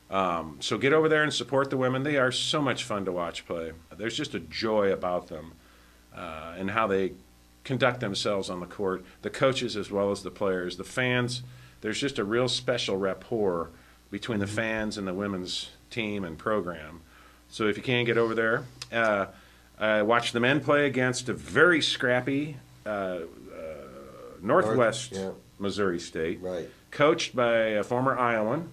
So get over there and support the women. They are so much fun to watch play. There's just a joy about them and how they conduct themselves on the court. The coaches as well as the players. The fans, there's just a real special rapport between the fans and the women's team and program. So if you can't get over there, watch the men play against a very scrappy Northwest yeah. Missouri State, Right. coached by a former Iowan.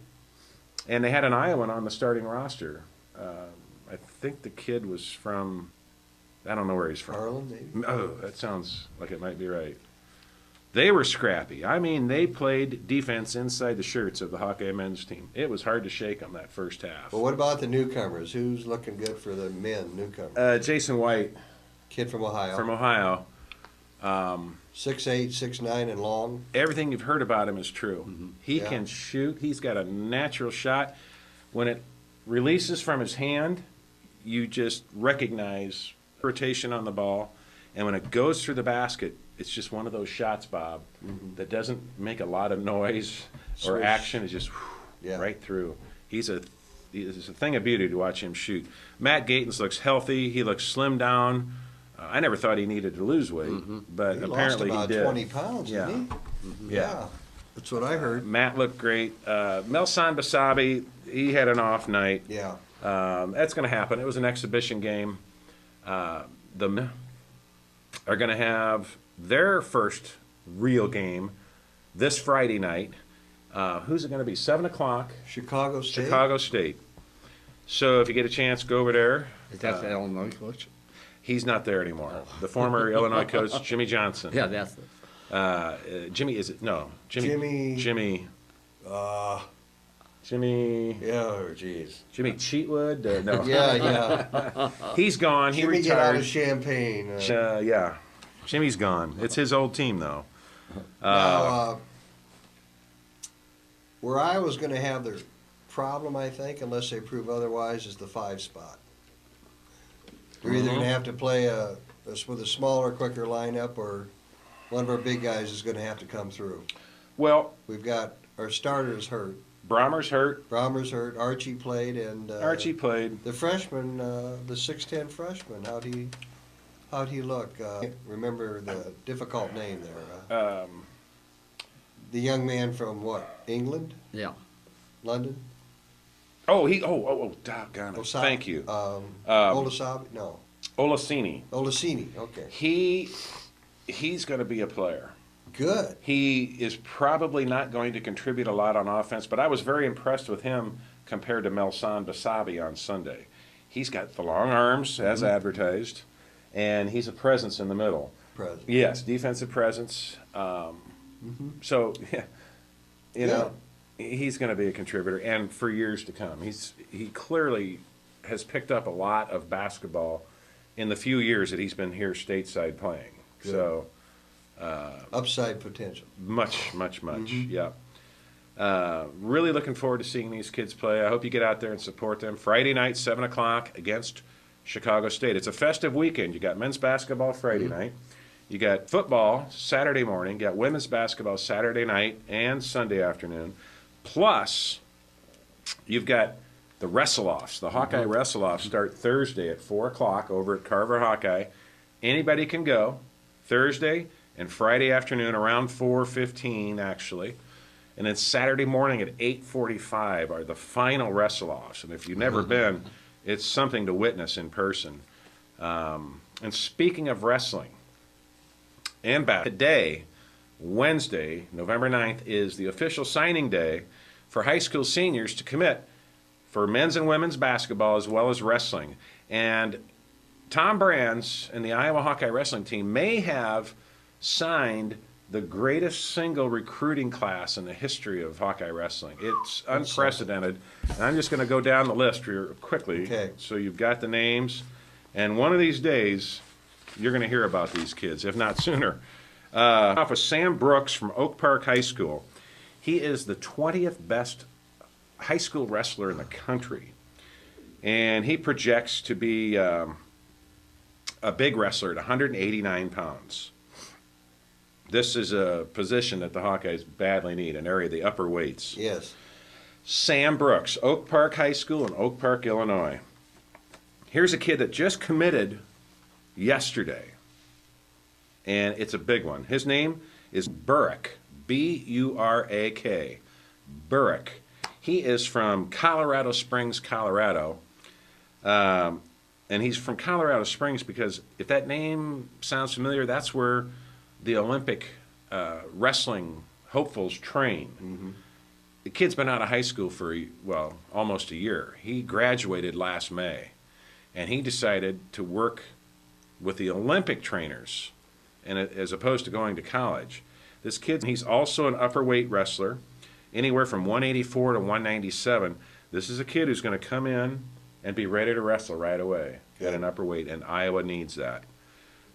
And they had an Iowan on the starting roster. I think the kid was from, I don't know where he's from. Harlan, maybe. Oh, that sounds like it might be right. They were scrappy. I mean, they played defense inside the shirts of the Hawkeye men's team. It was hard to shake them that first half. Well, what about the newcomers? Who's looking good for the men newcomers? Jason White Kid from Ohio. from Ohio. 6'8", 6'9", and long. Everything you've heard about him is true. He Yeah. can shoot. He's got a natural shot. When it releases from his hand, you just recognize rotation on the ball. And when it goes through the basket, it's just one of those shots, Bob, that doesn't make a lot of noise or Swish. action. It's just Yeah. right through. It's a thing of beauty to watch him shoot. Matt Gatens looks healthy. He looks slimmed down. I never thought he needed to lose weight, but He apparently lost about he did. 20 pounds, Yeah. didn't he? Yeah. That's what I heard. Matt looked great. Melsan Basabi, he had an off night. Yeah. That's going to happen. It was an exhibition game. The men are going to have their first real game this Friday night. Who's it going to be? 7:00. Chicago State. Chicago State. So if you get a chance, go over there. Is that the Illinois coach? He's not there anymore. The former Illinois coach, Jimmy Johnson. Yeah, that's it. Jimmy, is it? No. Jimmy- Jimmy. Jimmy geez. Cheatwood? No. Yeah. He's gone. He Jimmy get out retired. of Champaign. Yeah. Jimmy's gone. It's his old team, though. Now, where Iowa's going to have their problem, I think, unless they prove otherwise, is the 5 spot. We're either going to have to play with a smaller, quicker lineup, or one of our big guys is going to have to come through. Well, We've got our starters hurt. Brahmer's hurt. Brahmer's hurt. Archie played, and Archie played. the freshman, the 6'10" freshman. How'd he look? Remember the difficult name there. The young man from what? England? Yeah. London? Doggone it. Osabi? Thank you. Olasabi? No. Olasini. Olasini. Okay. He's going to be a player. Good. He is probably not going to contribute a lot on offense, but I was very impressed with him compared to Melsan Basabi on Sunday. He's got the long arms, as advertised, and he's a presence in the middle. Present. Yes, defensive presence. So, you know, he's going to be a contributor, and for years to come. He clearly has picked up a lot of basketball in the few years that he's been here stateside playing. Good. So, Upside potential. much, yeah. Really looking forward to seeing these kids play. I hope you get out there and support them. Friday night, 7 o'clock against Chicago State. It's a festive weekend. You got men's basketball Friday night. You got football Saturday morning. You got women's basketball Saturday night and Sunday afternoon. Plus, you've got the wrestle-offs. The Hawkeye wrestle-offs start Thursday at 4 o'clock over at Carver Hawkeye. Anybody can go Thursday and Friday afternoon around 4:15, actually. And then Saturday morning at 8:45 are the final wrestle-offs. And if you've never been, it's something to witness in person. And speaking of wrestling, and back today, Wednesday, November 9th, is the official signing day for high school seniors to commit for men's and women's basketball as well as wrestling. And Tom Brands and the Iowa Hawkeye wrestling team may have signed the greatest single recruiting class in the history of Hawkeye wrestling. It's unprecedented. And I'm just going to go down the list real quickly. Okay. So you've got the names. And one of these days, you're going to hear about these kids, if not sooner. Off with Sam Brooks from Oak Park High School. He is the 20th best high school wrestler in the country. And he projects to be a big wrestler at 189 pounds. This is a position that the Hawkeyes badly need, an area of the upper weights. Yes. Sam Brooks, Oak Park High School in Oak Park, Illinois. Here's a kid that just committed yesterday, and it's a big one. His name is Burek, B-U-R-A-K, Burek. He is from Colorado Springs, Colorado, and he's from Colorado Springs because if that name sounds familiar, that's where the Olympic wrestling hopefuls train. The kid's been out of high school for, well, almost a year. He graduated last May, and he decided to work with the Olympic trainers and as opposed to going to college. This kid, he's also an upper weight wrestler, anywhere from 184 to 197. This is a kid who's going to come in and be ready to wrestle right away at an upper weight, and Iowa needs that.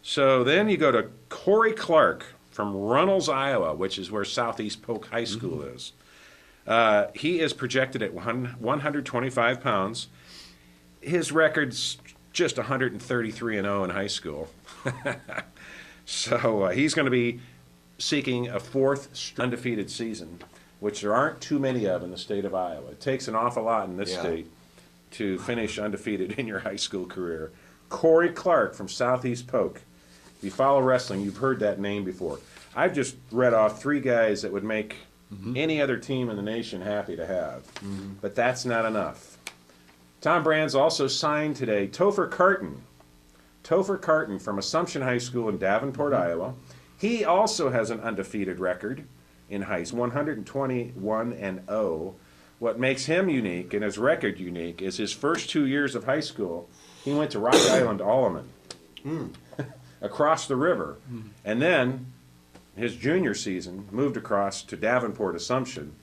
So then you go to Corey Clark from Runnels, Iowa, which is where Southeast Polk High School is. He is projected at 125 pounds. His record's just 133-0 in high school. So he's going to be seeking a fourth undefeated season, which there aren't too many of in the state of Iowa. It takes an awful lot in this state to finish undefeated in your high school career. Corey Clark from Southeast Polk. If you follow wrestling, you've heard that name before. I've just read off 3 guys that would make any other team in the nation happy to have. But that's not enough. Tom Brands also signed today Topher Carton. Topher Carton from Assumption High School in Davenport, Iowa. He also has an undefeated record in high school, 121-0. What makes him unique and his record unique is his first 2 years of high school, he went to Rock Island Alleman, across the river. And then his junior season moved across to Davenport Assumption.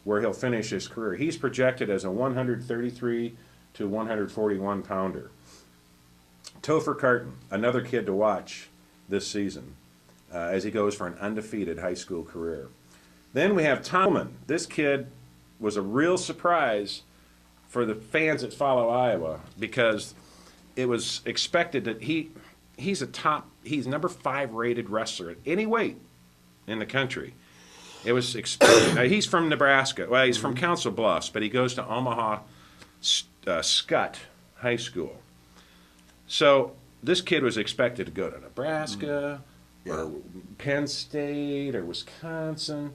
where he'll finish his career. He's projected as a 133 to 141 pounder. Topher Carton, another kid to watch this season as he goes for an undefeated high school career. Then we have Tolman. This kid was a real surprise for the fans that follow Iowa because it was expected that he's number 5 rated wrestler at any weight in the country. It was expected. Now, he's from Nebraska. Well, he's from Council Bluffs, but he goes to Omaha Scott High School. So this kid was expected to go to Nebraska or Penn State or Wisconsin,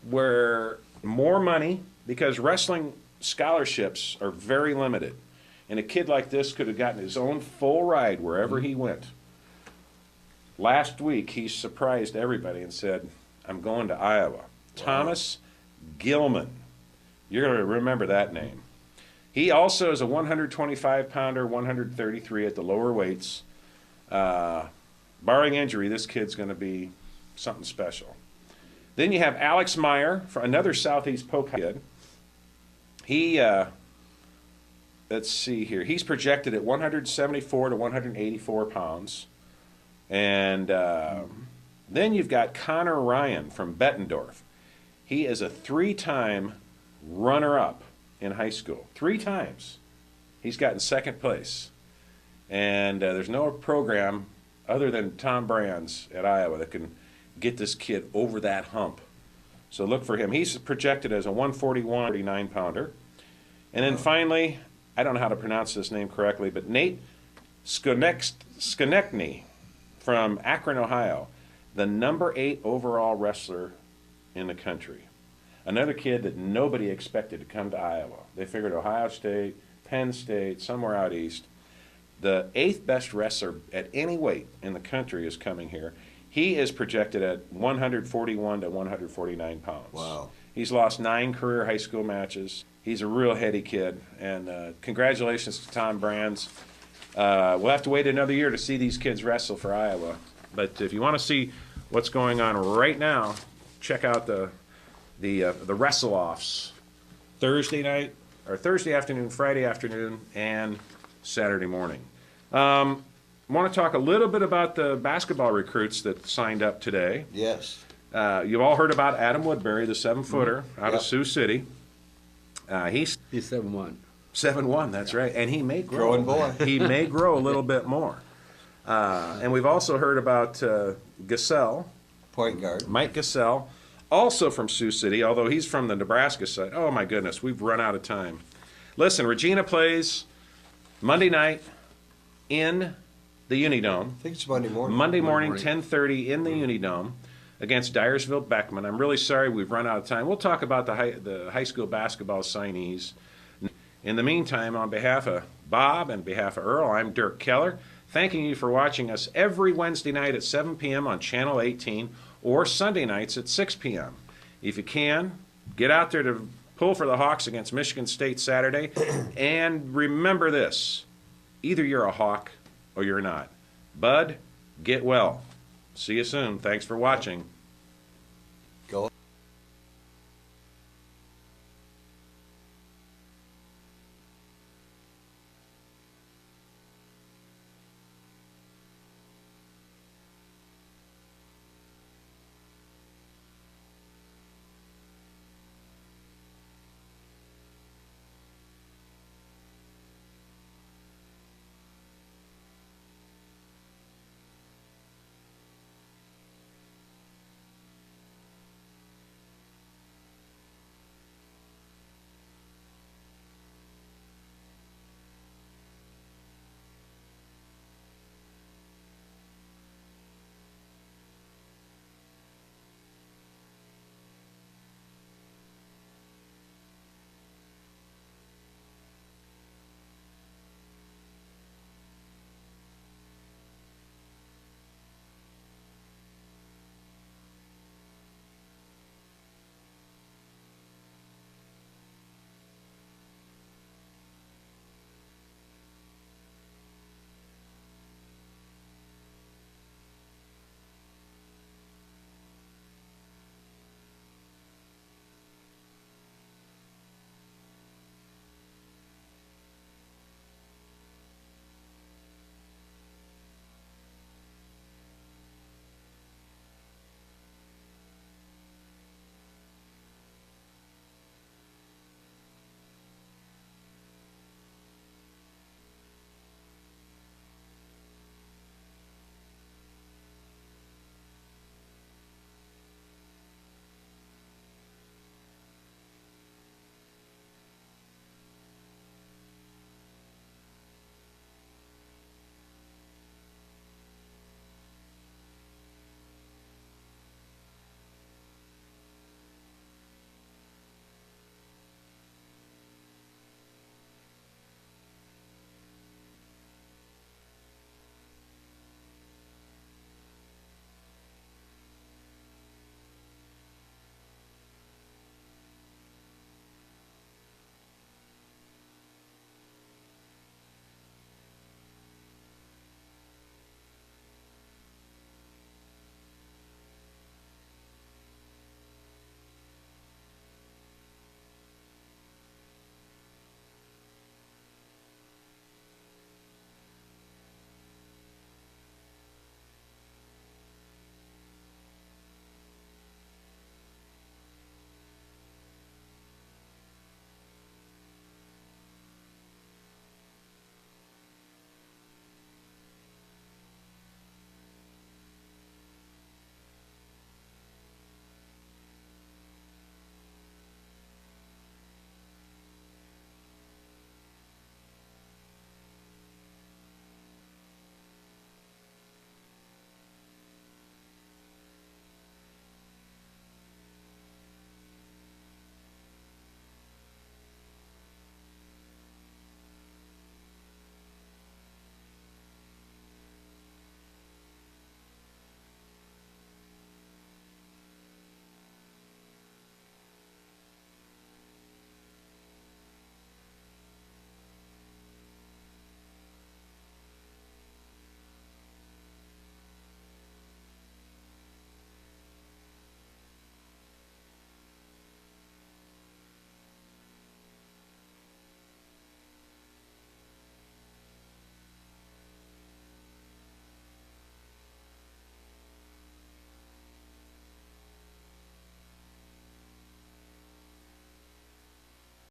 where more money, because wrestling scholarships are very limited. And a kid like this could have gotten his own full ride wherever he went. Last week, he surprised everybody and said, I'm going to Iowa. Wow. Thomas Gilman. You're going to remember that name. He also is a 125-pounder, 133 at the lower weights. Barring injury, this kid's going to be something special. Then you have Alex Meyer, another Southeast Polk kid. He, let's see here, he's projected at 174 to 184 pounds. And then you've got Connor Ryan from Bettendorf. He is a 3-time runner-up in high school. 3 times. He's gotten 2nd place. And there's no program other than Tom Brands at Iowa that can get this kid over that hump. So look for him. He's projected as a 141, 39-pounder. And then finally, I don't know how to pronounce this name correctly, but Nate Skonechny from Akron, Ohio, the number 8 overall wrestler in the country. Another kid that nobody expected to come to Iowa. They figured Ohio State, Penn State, somewhere out east. The 8th best wrestler at any weight in the country is coming here. He is projected at 141 to 149 pounds. Wow. He's lost 9 career high school matches. He's a real heady kid. And congratulations to Tom Brands. We'll have to wait another year to see these kids wrestle for Iowa. But if you want to see what's going on right now, check out the wrestle-offs Thursday night, or Thursday afternoon, Friday afternoon, and Saturday morning. I want to talk a little bit about the basketball recruits that signed up today. Yes. You've all heard about Adam Woodbury, the 7-footer out of Sioux City. He's 7'1". 7'1", that's right, and he may grow. Growing boy. He may grow a little bit more. And we've also heard about Gassell, Point guard. Mike Gassell, also from Sioux City, although he's from the Nebraska side. Oh my goodness, we've run out of time. Listen, Regina plays Monday night in the Unidome. I think it's Monday morning. Monday morning, 10:30 in the Unidome against Dyersville Beckman. I'm really sorry we've run out of time. We'll talk about the high school basketball signees. In the meantime, on behalf of Bob and behalf of Earl, I'm Dirk Keller, thanking you for watching us every Wednesday night at 7 p.m. on Channel 18 or Sunday nights at 6 p.m. If you can, get out there to pull for the Hawks against Michigan State Saturday. And remember this, either you're a Hawk or you're not. Bud, get well. See you soon. Thanks for watching.